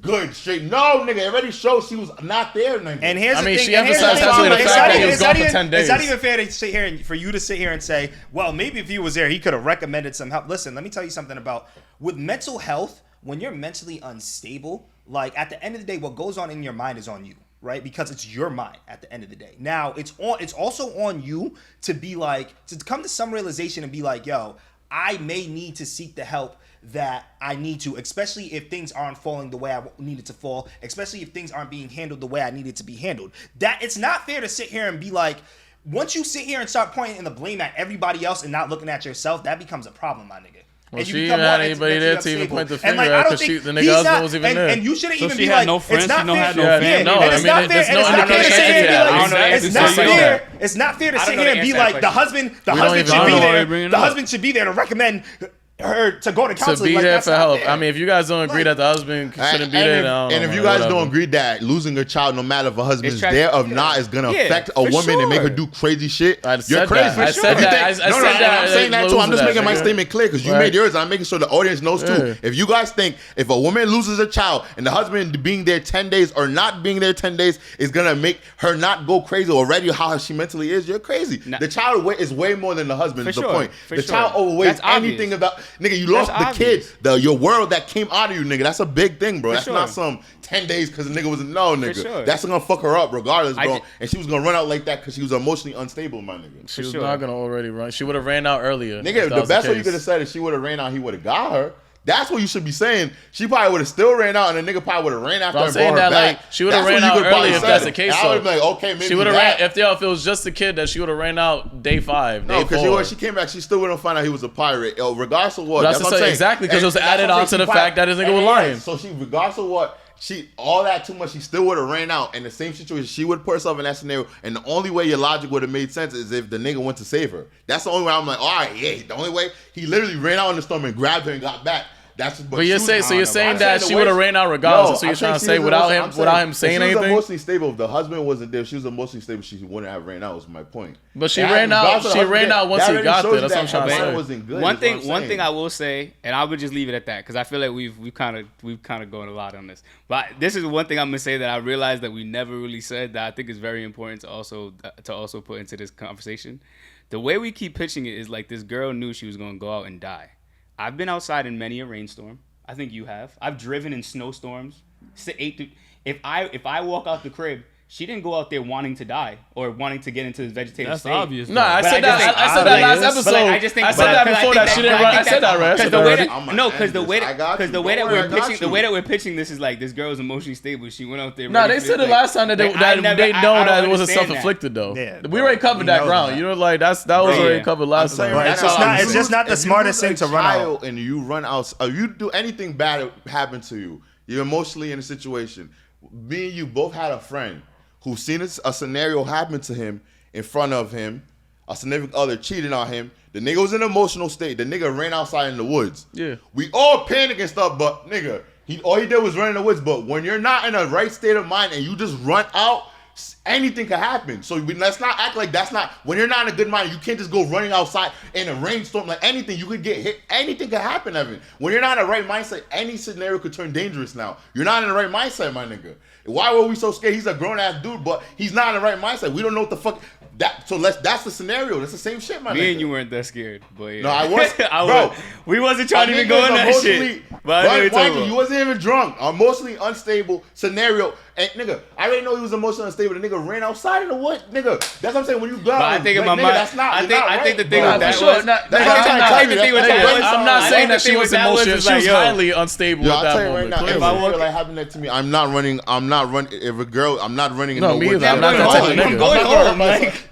Speaker 9: good, straight. No, nigga, it already showed she was not there. Nigga.
Speaker 2: And here's
Speaker 3: I
Speaker 2: the
Speaker 3: mean,
Speaker 2: thing.
Speaker 3: she
Speaker 2: and here's
Speaker 3: emphasized
Speaker 2: the
Speaker 3: heavily
Speaker 2: thing.
Speaker 3: the
Speaker 2: It's
Speaker 3: fact
Speaker 2: not
Speaker 3: that he
Speaker 2: even-
Speaker 3: was
Speaker 2: it's
Speaker 3: gone
Speaker 2: not
Speaker 3: for
Speaker 2: even-
Speaker 3: 10 days.
Speaker 2: It's not even fair to sit here and for you to sit here and say, well, maybe if he was there, he could have recommended some help. Listen, let me tell you something about with mental health. When you're mentally unstable, like at the end of the day, what goes on in your mind is on you, right? Because it's your mind at the end of the day. Now, it's also on you to be like, to come to some realization and be like, yo, I may need to seek the help that I need to, especially if things aren't falling the way I needed to fall, especially if things aren't being handled the way I needed to be handled. That it's not fair to sit here and be like, once you sit here and start pointing the blame at everybody else and not looking at yourself, that becomes a problem, my nigga.
Speaker 3: Well, she didn't have anybody there to even point the finger at because the nigga husband was even there.
Speaker 2: And you shouldn't even
Speaker 1: she
Speaker 2: be
Speaker 1: had
Speaker 2: like,
Speaker 1: no friends,
Speaker 2: it's not
Speaker 1: she don't
Speaker 2: fair.
Speaker 1: have no family.
Speaker 3: No,
Speaker 2: and it's not fair.
Speaker 3: there's
Speaker 2: And
Speaker 3: no
Speaker 2: it's not fair to sit here and be like, it's not fair. It's not fair to sit here and be like, the husband should be there. The husband should be there to recommend her to go to counseling.
Speaker 3: To be there for help. I mean, if you guys don't agree that the husband shouldn't be there,
Speaker 9: and if you guys don't agree that losing a child, no matter if a husband's there or not, is gonna affect a woman and make her do crazy shit, you're crazy.
Speaker 3: I said that.
Speaker 9: I'm saying that too. I'm just making my statement clear because you made yours. I'm making sure the audience knows too. If you guys think if a woman loses a child and the husband being there 10 days or not being there 10 days is gonna make her not go crazy already, how she mentally is, you're crazy. The child is way more than the husband. Is the point. The child overweighs anything about nigga. You lost the kid, your world that came out of you, nigga. That's a big thing, bro. That's not some 10 days because the nigga was nigga. That's gonna fuck her up regardless, bro. And she was gonna run out like that because she was emotionally unstable, my nigga.
Speaker 3: She was not gonna already run. She would have ran out earlier.
Speaker 9: Nigga, the best way you could have said is she would have ran out, he would have got her. That's what you should be saying. She probably would have still ran out, and the nigga probably would have ran after her and brought her back.
Speaker 3: Like, she would have ran out early if that's the case.
Speaker 9: I would have been like, okay, maybe
Speaker 3: she would have ran. If it was just a kid, that she would have ran out day 5.
Speaker 9: No, because she came back, she still wouldn't find out he was a pirate. Regardless of what.
Speaker 3: That's what I'm saying. Exactly, because it was added on to the fact that his nigga was lying.
Speaker 9: So she, regardless of what, all that too much, she still would have ran out. In the same situation, she would have put herself in that scenario. And the only way your logic would have made sense is if the nigga went to save her. That's the only way I'm like, all right, yeah. The only way he literally ran out in the storm and grabbed her and got back.
Speaker 3: But you're saying that she would have ran out regardless. So you're trying to say without him saying anything.
Speaker 9: She was emotionally stable. If the husband wasn't there, she was emotionally stable. She wouldn't have ran out. Was my point.
Speaker 3: But she ran out. She ran out once he got there. That's what I'm trying to say.
Speaker 9: Wasn't good.
Speaker 7: One thing I will say, and I would just leave it at that because I feel like we've kind of gone a lot on this. But this is one thing I'm gonna say that I realized that we never really said that I think is very important to also put into this conversation. The way we keep pitching it is like this girl knew she was gonna go out and die. I've been outside in many a rainstorm. I think you have. I've driven in snowstorms. If I walk out the crib, she didn't go out there wanting to die or wanting to get into the vegetative state.
Speaker 1: That's obvious.
Speaker 3: No, I said that last episode.
Speaker 7: I just think
Speaker 3: I said that before that she didn't run. I said that, right?
Speaker 7: Because the way that we're pitching this is like this girl is emotionally stable. She went out there.
Speaker 3: No, they said it last time that they know that it wasn't self-inflicted though. We already covered that ground. You know, like that was already covered last time.
Speaker 2: It's just not the smartest thing to run out.
Speaker 9: And you run out. If you do anything bad happen to you, you're emotionally in a situation. Me and you both had a friend who seen a scenario happen to him in front of him, a significant other cheated on him. The nigga was in an emotional state. The nigga ran outside in the woods. Yeah. We all panic and stuff, but nigga, all he did was run in the woods. But when you're not in a right state of mind and you just run out, anything could happen. So let's not act like that's not, when you're not in a good mind, you can't just go running outside in a rainstorm like anything. You could get hit. Anything could happen, Evan. When you're not in the right mindset, any scenario could turn dangerous now. You're not in the right mindset, my nigga. Why were we so scared? He's a grown-ass dude, but he's not in the right mindset. We don't know what the fuck. That's the scenario. That's the same shit, my nigga.
Speaker 7: Me and you weren't that scared, but yeah.
Speaker 9: No, I was. Bro,
Speaker 7: we wasn't trying to even go in that shit. But
Speaker 9: you wasn't even drunk. Emotionally unstable scenario. And nigga, I already know he was emotionally unstable. The nigga ran outside in the wood. Nigga, that's what I'm saying. When you go out,
Speaker 7: I think in my mind, I think the thing with that was,
Speaker 3: I'm not saying that she was emotional. She was highly unstable at that moment.
Speaker 9: If I were like having that to me, I'm not running. If a girl, I'm not running in
Speaker 3: the
Speaker 9: woods.
Speaker 3: No, me either. I'm not that type of nigga.
Speaker 7: I'm going home.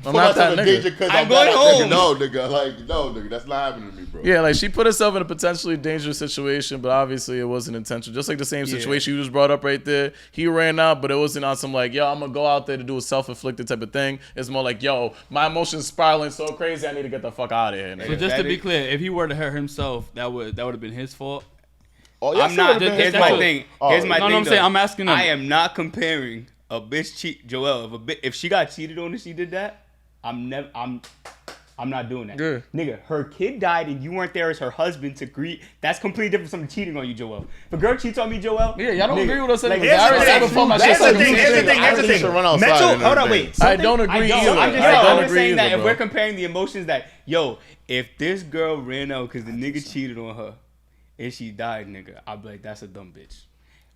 Speaker 3: I'm not that nigga.
Speaker 7: I'm going home.
Speaker 9: No, nigga, that's not happening to me, bro.
Speaker 3: Yeah, like she put herself in a potentially dangerous situation, but obviously it wasn't intentional. Just like the same situation you just brought up right there. He ran out, but it wasn't on some like, yo, I'm gonna go out there to do a self-inflicted type of thing. It's more like, yo, my emotions spiraling so crazy, I need to get the fuck out of here.
Speaker 1: So just to be clear, if he were to hurt himself, that would have been his fault.
Speaker 9: Oh, yeah,
Speaker 7: I'm not. Here's my thing. Here's my thing.
Speaker 1: I'm saying, I'm asking him.
Speaker 7: I am not comparing a bitch cheat Joelle. If she got cheated on and she did that, I'm not doing that. Yeah. Nigga, her kid died and you weren't there as her husband to greet. That's completely different from cheating on you, Joelle. If a girl cheats on me, Joelle.
Speaker 3: Yeah, y'all don't agree with us.
Speaker 2: Like, here's the thing. Hold on, wait.
Speaker 3: I don't agree either.
Speaker 7: I'm just saying that if we're comparing the emotions that, yo, if this girl ran out because the nigga cheated on her and she died, nigga, I'd be like, that's a dumb bitch.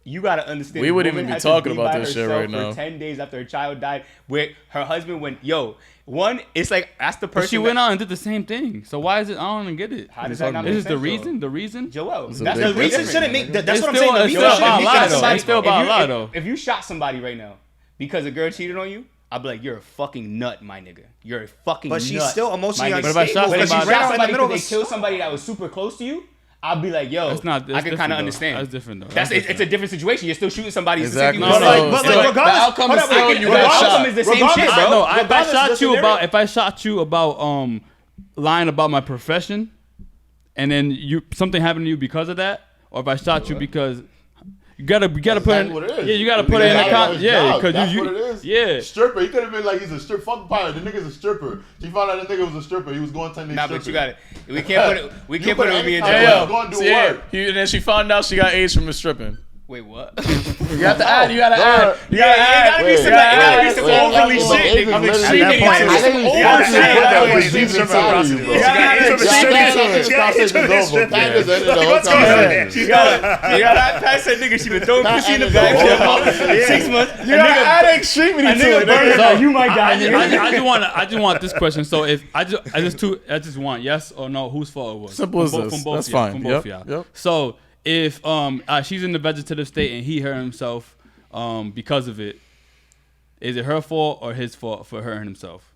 Speaker 7: You gotta understand.
Speaker 3: We wouldn't even be talking about this shit right now.
Speaker 7: For 10 days after her child died, where her husband went, it's like that's the person.
Speaker 1: But she went on and did the same thing. So why is it? I don't even get it.
Speaker 7: How does that not make
Speaker 1: This is
Speaker 7: sense?
Speaker 1: the reason. The reason.
Speaker 7: Joel,
Speaker 2: that's the reason shouldn't make. That's what I'm
Speaker 1: still,
Speaker 2: saying.
Speaker 1: It's still about a lie, though. It's still about a lie, though.
Speaker 7: If you shot somebody right now because a girl cheated on you, I'd be like, you're a fucking nut, my nigga. You're a fucking nut.
Speaker 2: But she's still emotionally
Speaker 1: But
Speaker 2: unstable.
Speaker 1: if I shot
Speaker 2: Because she
Speaker 1: somebody-
Speaker 2: ran out in the middle of
Speaker 7: they
Speaker 2: a
Speaker 7: killed somebody that was super close to you, I'll be like, yo,
Speaker 1: That's not. That's
Speaker 7: I can kind of understand.
Speaker 1: That's different though.
Speaker 7: It's a different situation. You're still shooting somebody.
Speaker 3: Exactly.
Speaker 7: But
Speaker 2: regardless,
Speaker 3: the outcome is still you got
Speaker 7: the
Speaker 3: shot.
Speaker 7: outcome is the same
Speaker 2: Regardless,
Speaker 7: shit, bro.
Speaker 1: No, if I
Speaker 2: Regardless of
Speaker 1: shot
Speaker 2: the
Speaker 1: you
Speaker 2: scenario.
Speaker 1: about lying about my profession, and then something happened to you because of that, or if I shot you because you gotta put in,
Speaker 9: what it is.
Speaker 1: yeah, you gotta put it in the because
Speaker 9: That's
Speaker 1: you
Speaker 9: what it is.
Speaker 1: yeah.
Speaker 9: Stripper. He could have been like, he's a stripper. Fuck pirate. The nigga's a stripper. She found out the nigga was a stripper. He was going 10 days.
Speaker 7: Nah, but you got it. We can't put it. We can't put it with me and
Speaker 9: Yeah,
Speaker 7: Joel.
Speaker 9: yo. Going to do
Speaker 3: Yeah,
Speaker 9: work.
Speaker 3: and then she found out she got AIDS from the stripping.
Speaker 7: Wait, what?
Speaker 3: You have to add. You gotta add. You gotta add.
Speaker 7: It gotta be some overly shit.
Speaker 3: I'm
Speaker 9: At
Speaker 3: extremely
Speaker 9: that point, I think
Speaker 3: over
Speaker 9: it's
Speaker 3: shit.
Speaker 7: You gotta pass that nigga. She been throwing pussy in the bag for 6 months.
Speaker 3: You gotta add extremity to it.
Speaker 1: So,
Speaker 7: You my guy.
Speaker 1: I just want this question. So if I just want yes or no, whose fault it was.
Speaker 3: Simple as this.
Speaker 1: From both
Speaker 3: That's
Speaker 1: of y'all,
Speaker 3: fine.
Speaker 1: From both of y'all.
Speaker 3: Yep.
Speaker 1: So if she's in the vegetative state and he hurt himself because of it, is it her fault or his fault for hurting himself?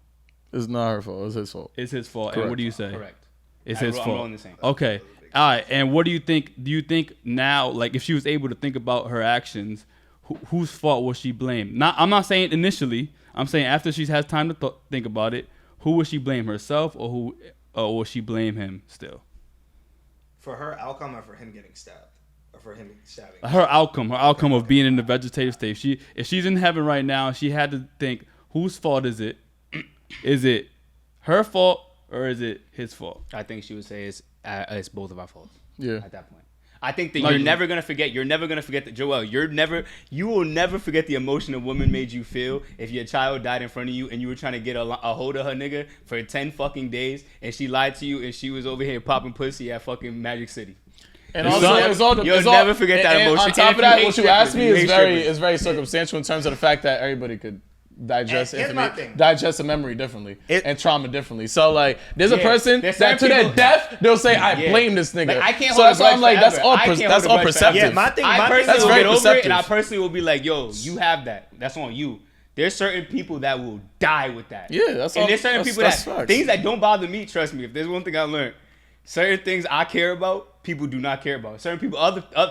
Speaker 3: It's not her fault. It's his fault.
Speaker 1: It's his fault.
Speaker 3: Correct.
Speaker 1: And what do you say?
Speaker 7: Correct.
Speaker 1: It's his
Speaker 7: I'm
Speaker 1: fault.
Speaker 7: rolling the same.
Speaker 1: Okay. All right. And what do you think? Do you think now, like, if she was able to think about her actions, whose fault will she blame? I'm not saying initially. I'm saying after she's had time to think about it. Who will she blame, herself, or will she blame him still?
Speaker 2: For her outcome or for him getting stabbed? Or for him stabbing?
Speaker 1: Her outcome of being in the vegetative state. If she's in heaven right now, she had to think, whose fault is it? Is it her fault or is it his fault?
Speaker 7: I think she would say it's both of our faults.
Speaker 3: Yeah.
Speaker 7: At that point, I think that you're never gonna forget. You're never gonna forget that, Joel. You will never forget the emotion a woman made you feel if your child died in front of you and you were trying to get a hold of her nigga for 10 fucking days and she lied to you and she was over here popping pussy at fucking Magic City.
Speaker 3: And also,
Speaker 7: you'll never forget that emotion.
Speaker 3: On top of that, what you asked me
Speaker 7: is
Speaker 3: is very circumstantial in terms of the fact that everybody could digest a memory differently and trauma differently. So like, there's a person that to their death they'll say, "I blame this nigga."
Speaker 7: Like, I can't
Speaker 3: so
Speaker 7: hold
Speaker 3: that's why I'm like, that's all perceptive.
Speaker 2: Yeah, my thing
Speaker 7: I personally
Speaker 3: that's
Speaker 7: will
Speaker 3: very
Speaker 7: get over
Speaker 3: perceptive.
Speaker 7: it, and I personally will be like, "Yo, you have that. That's on you." There's certain people that will die with that.
Speaker 3: Yeah, that's all.
Speaker 7: And there's certain people
Speaker 3: that's
Speaker 7: that
Speaker 3: facts.
Speaker 7: things that don't bother me. Trust me, if there's one thing I learned, certain things I care about, people do not care about. Certain people,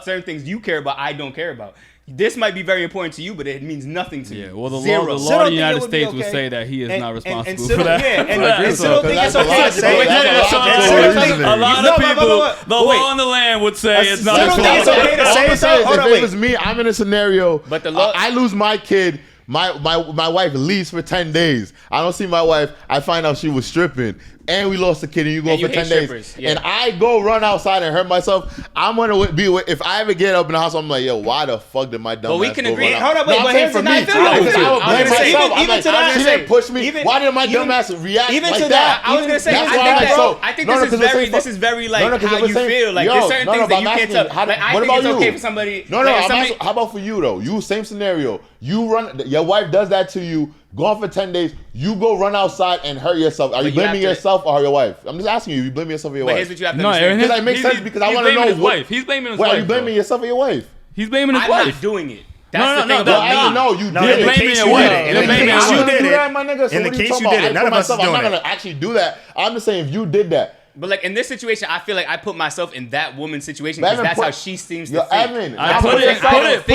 Speaker 7: certain things you care about, I don't care about. This might be very important to you, but it means nothing to me.
Speaker 1: Yeah, well, the
Speaker 7: Zero.
Speaker 1: law of the United States would say that he is not responsible for that.
Speaker 2: Yeah, and still think it's okay to say
Speaker 1: a lot of people, the law in the land would say it's not
Speaker 2: It's okay to say so. Hold on,
Speaker 9: If it
Speaker 2: wait.
Speaker 9: was me, I'm in a scenario.
Speaker 7: But the law-
Speaker 9: I lose my kid. My wife leaves for 10 days. I don't see my wife. I find out she was stripping. And we lost a kid and you go
Speaker 7: And you
Speaker 9: for
Speaker 7: hate
Speaker 9: 10 days.
Speaker 7: strippers, yeah.
Speaker 9: And I go run outside and hurt myself. I'm going to be with, if I ever get up in the house, I'm like, yo, why the fuck did my dumb
Speaker 7: But we
Speaker 9: ass
Speaker 7: can
Speaker 9: go
Speaker 7: agree.
Speaker 9: run out?
Speaker 7: Hold on, wait,
Speaker 9: No,
Speaker 7: but
Speaker 9: I'm saying
Speaker 7: here's
Speaker 9: for
Speaker 7: the
Speaker 9: me.
Speaker 7: I feel you.
Speaker 9: Because I would
Speaker 7: I was
Speaker 9: blame
Speaker 7: gonna say,
Speaker 9: myself.
Speaker 7: even to that,
Speaker 9: she didn't push me.
Speaker 7: even-
Speaker 9: Why did my dumb
Speaker 7: even-
Speaker 9: ass react
Speaker 7: Even
Speaker 9: like
Speaker 7: to
Speaker 9: that?
Speaker 7: I was gonna say,
Speaker 9: That's
Speaker 7: I
Speaker 9: why
Speaker 7: think
Speaker 9: I'm like,
Speaker 7: that,
Speaker 9: so-
Speaker 7: I think
Speaker 9: no,
Speaker 7: this is
Speaker 9: because
Speaker 7: very,
Speaker 9: we're
Speaker 7: this is very like
Speaker 9: No, no, 'cause
Speaker 7: how
Speaker 9: we're
Speaker 7: you
Speaker 9: saying-
Speaker 7: feel. Like
Speaker 9: yo,
Speaker 7: there's certain
Speaker 9: no,
Speaker 7: things
Speaker 9: but
Speaker 7: that
Speaker 9: I'm
Speaker 7: you can't
Speaker 9: asking
Speaker 7: tell.
Speaker 9: you, how-
Speaker 7: Like I
Speaker 9: what
Speaker 7: think
Speaker 9: about
Speaker 7: it's okay
Speaker 9: you?
Speaker 7: for somebody.
Speaker 9: No,
Speaker 7: like,
Speaker 9: how about for you though? You same scenario. You run. Your wife does that to you. Gone for 10 days. You go run outside and hurt yourself. Are you blaming yourself or your wife? I'm just asking you. You blame yourself or your
Speaker 7: But
Speaker 9: wife?
Speaker 7: here's what you have to
Speaker 1: No,
Speaker 7: understand.
Speaker 9: Because that makes sense because I want to know
Speaker 1: his
Speaker 9: what.
Speaker 1: wife. He's blaming his
Speaker 9: Wait,
Speaker 1: wife.
Speaker 9: are you blaming yourself or your wife?
Speaker 1: He's blaming his
Speaker 7: I'm
Speaker 1: wife.
Speaker 7: not doing it.
Speaker 1: No,
Speaker 7: That's the thing
Speaker 1: no,
Speaker 7: about me.
Speaker 9: No, you
Speaker 2: No,
Speaker 9: did
Speaker 2: in the
Speaker 9: it.
Speaker 2: case
Speaker 1: your
Speaker 2: you
Speaker 1: wife.
Speaker 2: did it.
Speaker 1: You're
Speaker 2: In the
Speaker 1: blaming
Speaker 2: case
Speaker 1: your
Speaker 2: you
Speaker 1: wife.
Speaker 2: did
Speaker 9: do that,
Speaker 2: it.
Speaker 9: my nigga. So
Speaker 2: In the
Speaker 9: what are you
Speaker 2: case
Speaker 9: talking
Speaker 2: you did
Speaker 9: about?
Speaker 2: it. None of us is
Speaker 9: I'm not
Speaker 2: doing
Speaker 9: gonna
Speaker 2: it.
Speaker 9: actually do that. I'm just saying if you did that.
Speaker 7: But like in this situation, I feel like I put myself in that woman's situation
Speaker 9: But
Speaker 7: because
Speaker 9: Evan,
Speaker 7: that's
Speaker 9: put-
Speaker 7: how she seems to
Speaker 9: Yo,
Speaker 7: think.
Speaker 9: Evan,
Speaker 1: I
Speaker 9: I'm
Speaker 1: put
Speaker 9: saying,
Speaker 1: yourself in that
Speaker 9: Evan, put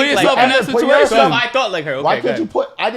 Speaker 1: situation.
Speaker 9: yourself-
Speaker 7: So if I thought like her, okay,
Speaker 9: Why
Speaker 7: go
Speaker 9: couldn't you
Speaker 7: ahead.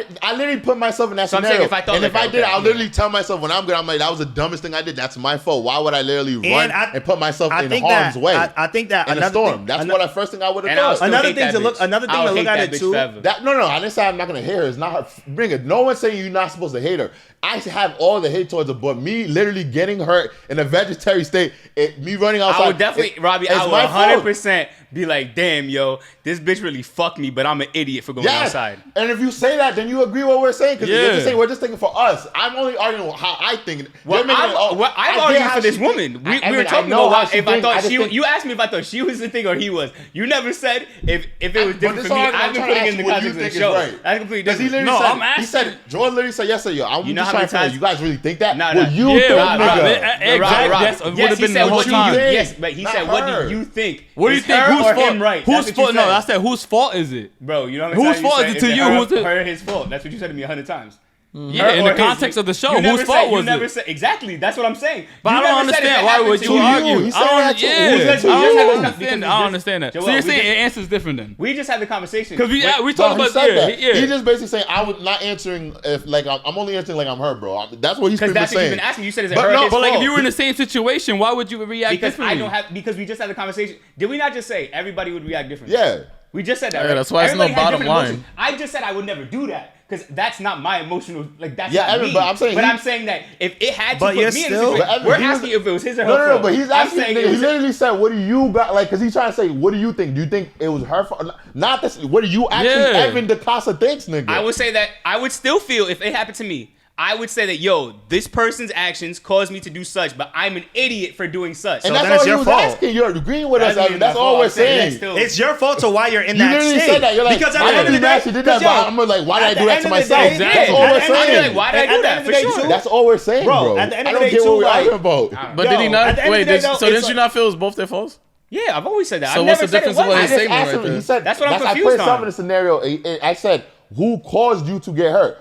Speaker 9: put? I literally put myself in that
Speaker 7: So I'm
Speaker 9: scenario.
Speaker 7: saying if I thought
Speaker 9: and
Speaker 7: like
Speaker 9: if I
Speaker 7: that,
Speaker 9: did,
Speaker 7: okay,
Speaker 9: I'll
Speaker 7: yeah.
Speaker 9: literally tell myself when I'm good. I'm like, that was the dumbest thing I did. That's my fault. Why would I literally run and put myself in harm's way?
Speaker 2: I think that
Speaker 9: in a
Speaker 2: another
Speaker 9: storm.
Speaker 2: thing-
Speaker 9: That's what the first thing I would have
Speaker 7: And I'll
Speaker 9: done.
Speaker 7: still
Speaker 2: Another
Speaker 7: hate
Speaker 2: thing
Speaker 7: that
Speaker 2: to look-
Speaker 7: bitch.
Speaker 2: another thing
Speaker 7: I'll
Speaker 2: to look
Speaker 7: hate
Speaker 2: at
Speaker 7: that
Speaker 2: it
Speaker 7: bitch
Speaker 2: too.
Speaker 7: forever.
Speaker 9: No, I didn't say I'm not gonna hate her. It's not her. Bring it. No one's saying you're not supposed to hate her. I have all the hate towards her, but me literally getting hurt in a vegetative Secretary of State, me running outside.
Speaker 7: I would definitely, Robbie, I would 100% be like, damn, yo, this bitch really fucked me, but I'm an idiot for going outside.
Speaker 9: And if you say that, then you agree with what we're saying. Because you're just saying we're just thinking for us. I'm only arguing how I think.
Speaker 7: I'm arguing for this woman. We were talking about if I thought you asked me if I thought she was the thing or he was. You never said if it was different for me. I've been putting in the context of the show. That's completely different.
Speaker 9: No, I'm asking. He said, Jordan literally said, yes, sir, yo. I'm just trying to tell you guys really think that?
Speaker 7: No.
Speaker 9: What you think, nigga?
Speaker 7: Yes, he said what you think. Yes, but he said, what do you think?
Speaker 1: What do you think? Whose fault?
Speaker 7: Right?
Speaker 1: Whose fault? No, I said, whose fault is it?
Speaker 7: Bro, you know what
Speaker 1: whose fault is it to you?
Speaker 7: Who's her his fault? That's what you said to me 100 times.
Speaker 1: Yeah, in the context of the show, whose fault was it?
Speaker 7: Exactly, that's what I'm saying.
Speaker 1: But I don't understand why would you argue. I don't understand that. So you're saying it answers different then?
Speaker 7: We just had the conversation
Speaker 9: because we talked about that. He just basically saying I was not answering if like I'm only answering like I'm her, bro. That's what he's saying.
Speaker 7: Because that's what you've been asking. You said is it her his fault?
Speaker 1: But like if you were in the same situation, why would you react differently?
Speaker 7: Because we just had the conversation. Did we not just say everybody would react differently?
Speaker 9: Yeah.
Speaker 7: We just said that.
Speaker 3: Yeah,
Speaker 7: right?
Speaker 3: that's why it's no bottom line.
Speaker 7: I just said I would never do that because that's not my emotional. Like that's
Speaker 9: not
Speaker 7: me.
Speaker 9: But I'm saying
Speaker 7: that if it had to put me in a situation, we're asking if it was his or her fault.
Speaker 9: No, but he's asking. He literally said, "What do you got?" Like, because he's trying to say, "What do you think? Do you think it was her fault?" Not this. What do you actually Evan DaCosta thinks, nigga?
Speaker 7: I would say that I would still feel if it happened to me. I would say that, yo, this person's actions caused me to do such, but I'm an idiot for doing such.
Speaker 2: And
Speaker 7: so
Speaker 2: that's all
Speaker 9: your fault. Asking. You're agreeing with us, Evan. That's all we're saying.
Speaker 2: It's your fault to why you're in that state.
Speaker 9: You literally said that. You're like,
Speaker 2: because at the end of the day,
Speaker 9: she did that, but I'm like, why did I do that to myself? That's all we're saying.
Speaker 7: Why did I do that? For sure.
Speaker 9: That's all we're saying, bro.
Speaker 2: At the end
Speaker 9: I
Speaker 2: of
Speaker 9: don't
Speaker 2: the day,
Speaker 9: get what
Speaker 2: too,
Speaker 9: we're arguing about.
Speaker 3: But did he not? Wait, so didn't you not feel it was both their faults?
Speaker 7: Yeah, I've always said that.
Speaker 3: So what's the difference of what he's saying right there?
Speaker 9: He said,
Speaker 7: that's what I'm confused
Speaker 9: on. I put yourself
Speaker 7: on.
Speaker 9: in a scenario. I said, who caused you to get hurt?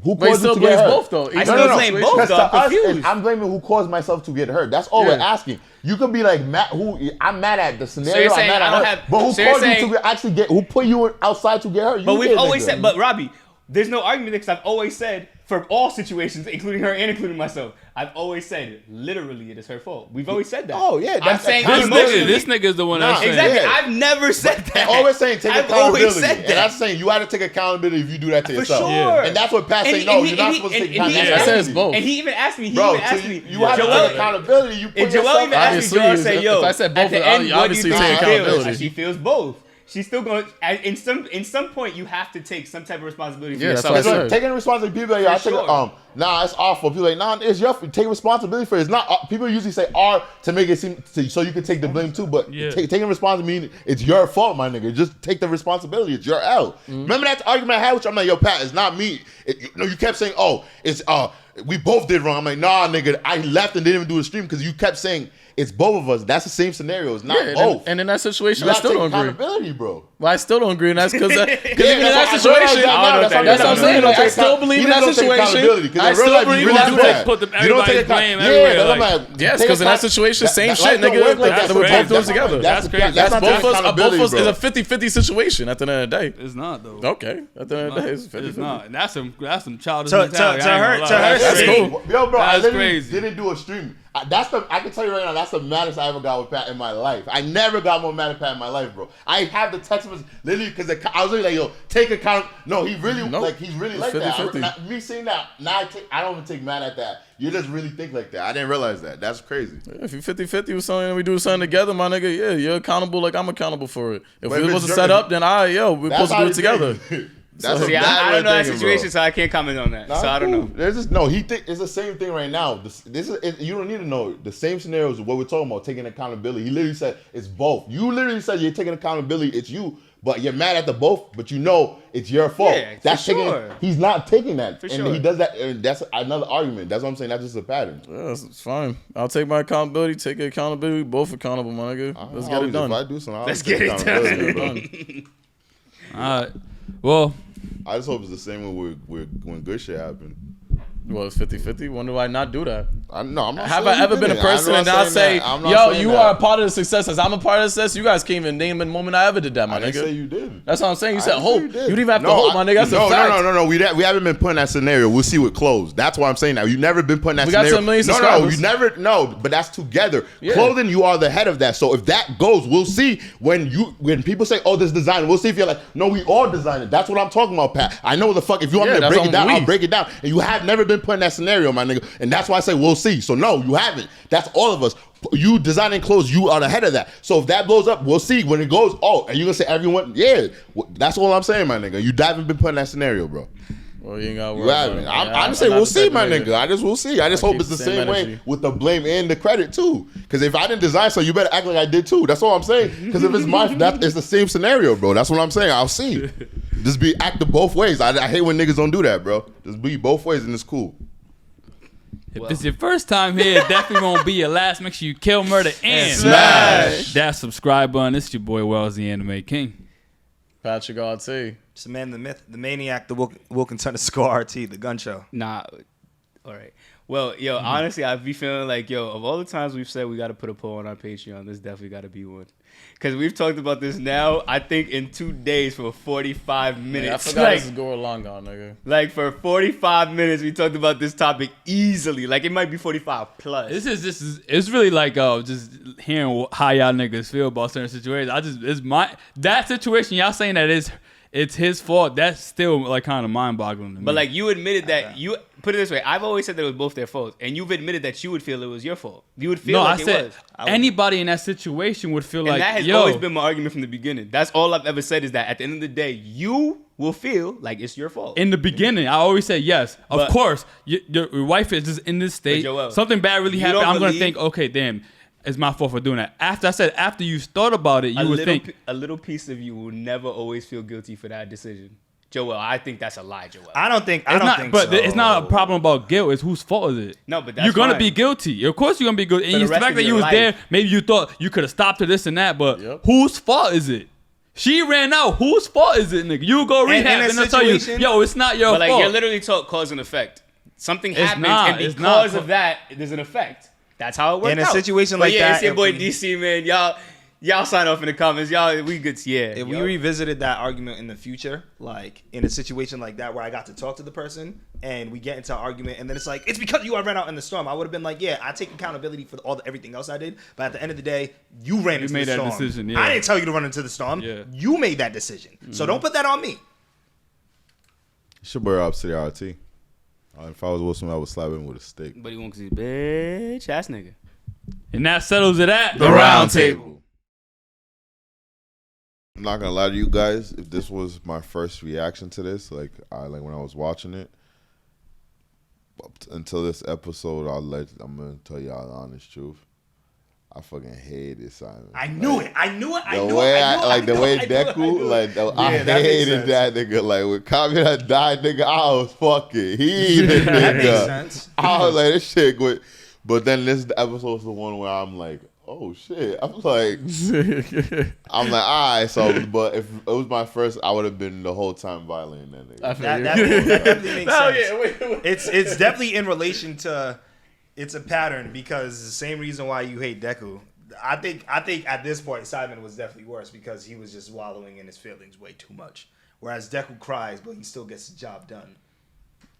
Speaker 9: Who
Speaker 3: caused you to get hurt? Both though.
Speaker 7: I still blame both though. I'm confused.
Speaker 9: I'm blaming who caused myself to get hurt. That's all we're asking. You could be like, I'm mad at the scenario.
Speaker 7: So
Speaker 9: I'm mad at her. But who caused you to actually get? Who put you outside to get hurt?
Speaker 7: But we've always said. But Robbie, there's no argument because I've always said for all situations, including her and including myself, I've always said literally it is her fault. We've always said that.
Speaker 9: Oh yeah,
Speaker 7: I'm saying
Speaker 1: this nigga is the one that's saying
Speaker 7: exactly. I've never said that.
Speaker 9: Always saying take accountability.
Speaker 7: Always said that.
Speaker 9: And I'm saying you got to take accountability if you do that to yourself.
Speaker 7: For sure.
Speaker 9: And that's what Pat saying. No, you're not supposed to take accountability.
Speaker 3: That says both.
Speaker 7: And he even asked me.
Speaker 9: You have to take accountability. You put yourself.
Speaker 7: Joel even asked me. Joel said, "Yo,
Speaker 3: if I said both,
Speaker 7: at the end, what do you think she feels?" She feels both. She's still going. In some point, you have to take some type of responsibility for yourself.
Speaker 3: That's what I said.
Speaker 9: Taking responsibility, people like, nah, it's awful. People like, nah, it's your take responsibility for it. It's not. People usually say to make it seem so you can take the blame too. But taking responsibility means it's your fault, my nigga. Just take the responsibility. It's your L. Mm-hmm. Remember that argument I had with you? I'm like, yo, Pat, it's not me. You kept saying, it's we both did wrong. I'm like, nah, nigga, I left and didn't even do a stream because you kept saying it's both of us. That's the same scenario. It's not both.
Speaker 3: And in that situation, I still don't agree.
Speaker 9: Accountability, bro.
Speaker 3: Well, I still don't agree, and that's because even in that situation, that's what I'm saying. Like, I still believe in that situation. I still believe
Speaker 1: that. Put everybody's blame everywhere.
Speaker 3: Yes, because in that situation, same shit, nigga. That we're both doing together.
Speaker 1: That's crazy.
Speaker 3: That's both of us is a 50-50 situation at the end of the day.
Speaker 1: It's not though.
Speaker 3: Okay, at the end of the day, it's 50-50.
Speaker 1: It's not. That's some childish
Speaker 2: mentality. To her,
Speaker 1: that's cool.
Speaker 9: Yo, bro, I literally didn't do a stream. I can tell you right now, that's the maddest I ever got with Pat in my life. I never got more mad at Pat in my life, bro. I have the text message literally because I was really like, yo, take account. No, he's really like that. Me saying that, now I don't even take mad at that. You just really think like that. I didn't realize that. That's crazy.
Speaker 3: Yeah, if you 50-50 with something and we do something together, my nigga, yeah, you're accountable like I'm accountable for it. If we supposed to set up, then we're supposed to do it together.
Speaker 7: I don't know that situation, so I can't comment on that. So I don't know.
Speaker 9: It's the same thing right now. You don't need to know. The same scenario is what we're talking about, taking accountability. He literally said it's both. You literally said you're taking accountability. It's you, but you're mad at the both. But you know it's your fault.
Speaker 7: Yeah, that's sure.
Speaker 9: He's not taking that,
Speaker 7: for
Speaker 9: and
Speaker 7: sure.
Speaker 9: he does that. And that's another argument. That's what I'm saying. That's just a pattern.
Speaker 3: Yeah, it's fine. I'll take my accountability. Take accountability. Both accountable, my nigga. Let's get it done.
Speaker 9: If I do something,
Speaker 7: let's get it done.
Speaker 1: All right. Well.
Speaker 9: I just hope it's the same way when good shit happened.
Speaker 3: Well, it's 50-50. When do I not do that?
Speaker 9: I'm not.
Speaker 3: Have I ever been a person and I'll say, yo, you are a part of the success as I'm a part of the success? You guys can't even name a moment I ever did that, my nigga.
Speaker 9: I didn't say you did.
Speaker 3: That's what I'm saying. You said hope. You didn't even have to hope, my nigga. That's a fact.
Speaker 9: No. We haven't been put in that scenario. We'll see what clothes. That's why I'm saying that. You've never been put in that scenario.
Speaker 3: We got 10 million subscribers.
Speaker 9: You never. No, but that's together. Yeah. Clothing, you are the head of that. So if that goes, we'll see when people say, oh, this design. We'll see if you're like, no, we all design it. That's what I'm talking about, Pat. I know the fuck. If you want me to break it down, I'll break it down. And you have never been been put in that scenario, my nigga. And that's why I say we'll see. So no, you haven't. That's all of us. You designing clothes, you are ahead of that. So if that blows up, we'll see. When it goes, oh, and you gonna say everyone? Yeah, that's all I'm saying, my nigga. You haven't been put in that scenario, bro.
Speaker 3: Well, you ain't got to
Speaker 9: You
Speaker 3: worry
Speaker 9: haven't.
Speaker 3: about it.
Speaker 9: I just say we'll see, my nigga. I just will see. I just hope it's the same way
Speaker 3: energy.
Speaker 9: with the blame and the credit too. Because if I didn't design, so you better act like I did too. That's all I'm saying. Because if it's my, it's the same scenario, bro. That's what I'm saying. I'll see. Just be active both ways. I hate when niggas don't do that, bro. Just be both ways and it's cool.
Speaker 1: If this is your first time here, it definitely won't be your last. Make sure you kill, murder, and
Speaker 9: smash
Speaker 1: that subscribe button. This is your boy Wells, the Anime King.
Speaker 3: Patricrt.
Speaker 2: It's the man, the myth, the maniac, the Wilkinson _RT, the gun show.
Speaker 7: Nah, all right. Well, yo, honestly, I be feeling like, yo, of all the times we've said we got to put a poll on our Patreon, this definitely got to be one. Because we've talked about this now, I think in 2 days for 45 minutes.
Speaker 3: Yeah, I forgot this is Gurren Lagann, nigga.
Speaker 7: Like, for 45 minutes, we talked about this topic easily. Like, it might be 45 plus.
Speaker 1: It's really like just hearing how y'all niggas feel about certain situations. That situation y'all saying that it's his fault. That's still like kind of mind boggling to me.
Speaker 7: But like you admitted that you put it this way. I've always said that it was both their fault, and you've admitted that you would feel it was your fault. You would feel like it was.
Speaker 1: Anybody in that situation would feel
Speaker 7: and that has always been my argument from the beginning. That's all I've ever said is that at the end of the day, you will feel like it's your fault.
Speaker 1: In the beginning, I always say yes. Of course, your wife is just in this state.
Speaker 7: Joel,
Speaker 1: something bad really happened. I'm gonna think, okay, damn. It's my fault for doing that. After you thought about it, you would think
Speaker 7: a little piece of you will never always feel guilty for that decision. Joel, I think that's a lie, Joel.
Speaker 2: I don't think
Speaker 1: but it's not a problem about guilt. It's whose fault is it?
Speaker 7: No, but that's
Speaker 1: you're gonna
Speaker 7: fine.
Speaker 1: be guilty. Of course you're gonna be guilty. And the fact that you was there, maybe you thought you could have stopped to this and that, but whose fault is it? She ran out. Whose fault is it, nigga? You go rehab and they'll tell you, yo, it's not your fault.
Speaker 7: But like you're literally taught cause and effect. Something happens, and because of that, there's an effect. That's how it works.
Speaker 2: In a situation like that,
Speaker 7: it's your boy DC, man. Y'all sign off in the comments. Y'all, we good. Yeah.
Speaker 2: If we revisited that argument in the future, like in a situation like that where I got to talk to the person and we get into an argument and then it's like, it's because you ran out in the storm. I would have been like, yeah, I take accountability for everything else I did. But at the end of the day, you ran into the storm. You made that decision, yeah. I didn't tell you to run into the storm. Yeah. You made that decision. Mm-hmm. So don't put that on me.
Speaker 9: It's your boy Robcityrt. If I was Will Smith, I would slap him with a stick.
Speaker 7: But he won't because he's a bitch ass nigga.
Speaker 1: And that settles it at
Speaker 9: the round table. I'm not gonna lie to you guys. If this was my first reaction to this, like when I was watching it, until this episode, I'm gonna tell y'all the honest truth. I fucking hated Simon.
Speaker 2: I knew it.
Speaker 9: The way Deku, I hated that nigga. Like when Kamina died, nigga, I was fucking heated, nigga. That makes sense. I was like, this shit good. But then this episode is the one where I'm like, oh shit. I'm like, all right. So, but if it was my first, I would have been the whole time violating that nigga.
Speaker 2: That definitely makes sense. Yeah, wait. It's definitely in relation to. It's a pattern because the same reason why you hate Deku. I think at this point Simon was definitely worse because he was just wallowing in his feelings way too much. Whereas Deku cries, but he still gets the job done.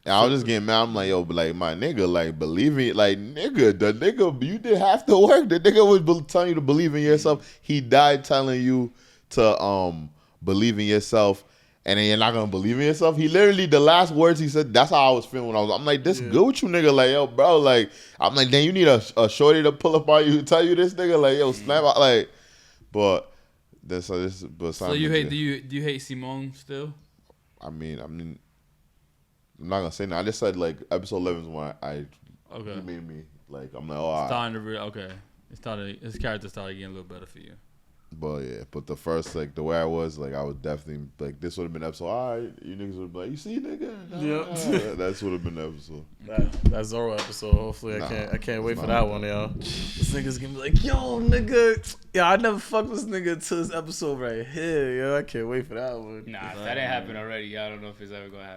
Speaker 9: And I was just getting mad. I'm like, yo, but like my nigga, like believe me, like nigga, the nigga, you did have to work. The nigga was telling you to believe in yourself. He died telling you to believe in yourself. And then you're not gonna believe in yourself. He literally, the last words he said, that's how I was feeling when I'm like, this good with you, nigga. Like, yo, bro, like, I'm like, then you need a shorty to pull up on you, tell you this, nigga, like, yo, snap out, like, but so you
Speaker 1: hate? Do you hate Simone still?
Speaker 9: I mean, I'm not gonna say that. I just said like episode 11 is when he made me like, I'm like, oh,
Speaker 1: his character started getting a little better for you.
Speaker 9: But yeah, but the first, like, the way I was, like, I would definitely, like, this would have been episode, all right, you niggas would be like, you see, nigga? Yeah. That's would have been the episode.
Speaker 3: That Zoro episode, hopefully, I can't wait for that one, yo. This nigga's gonna be like, yo, nigga, I never fucked this nigga until this episode right here, yo. I can't wait for that one.
Speaker 7: Nah, if that ain't happened already, I don't know if it's ever gonna happen.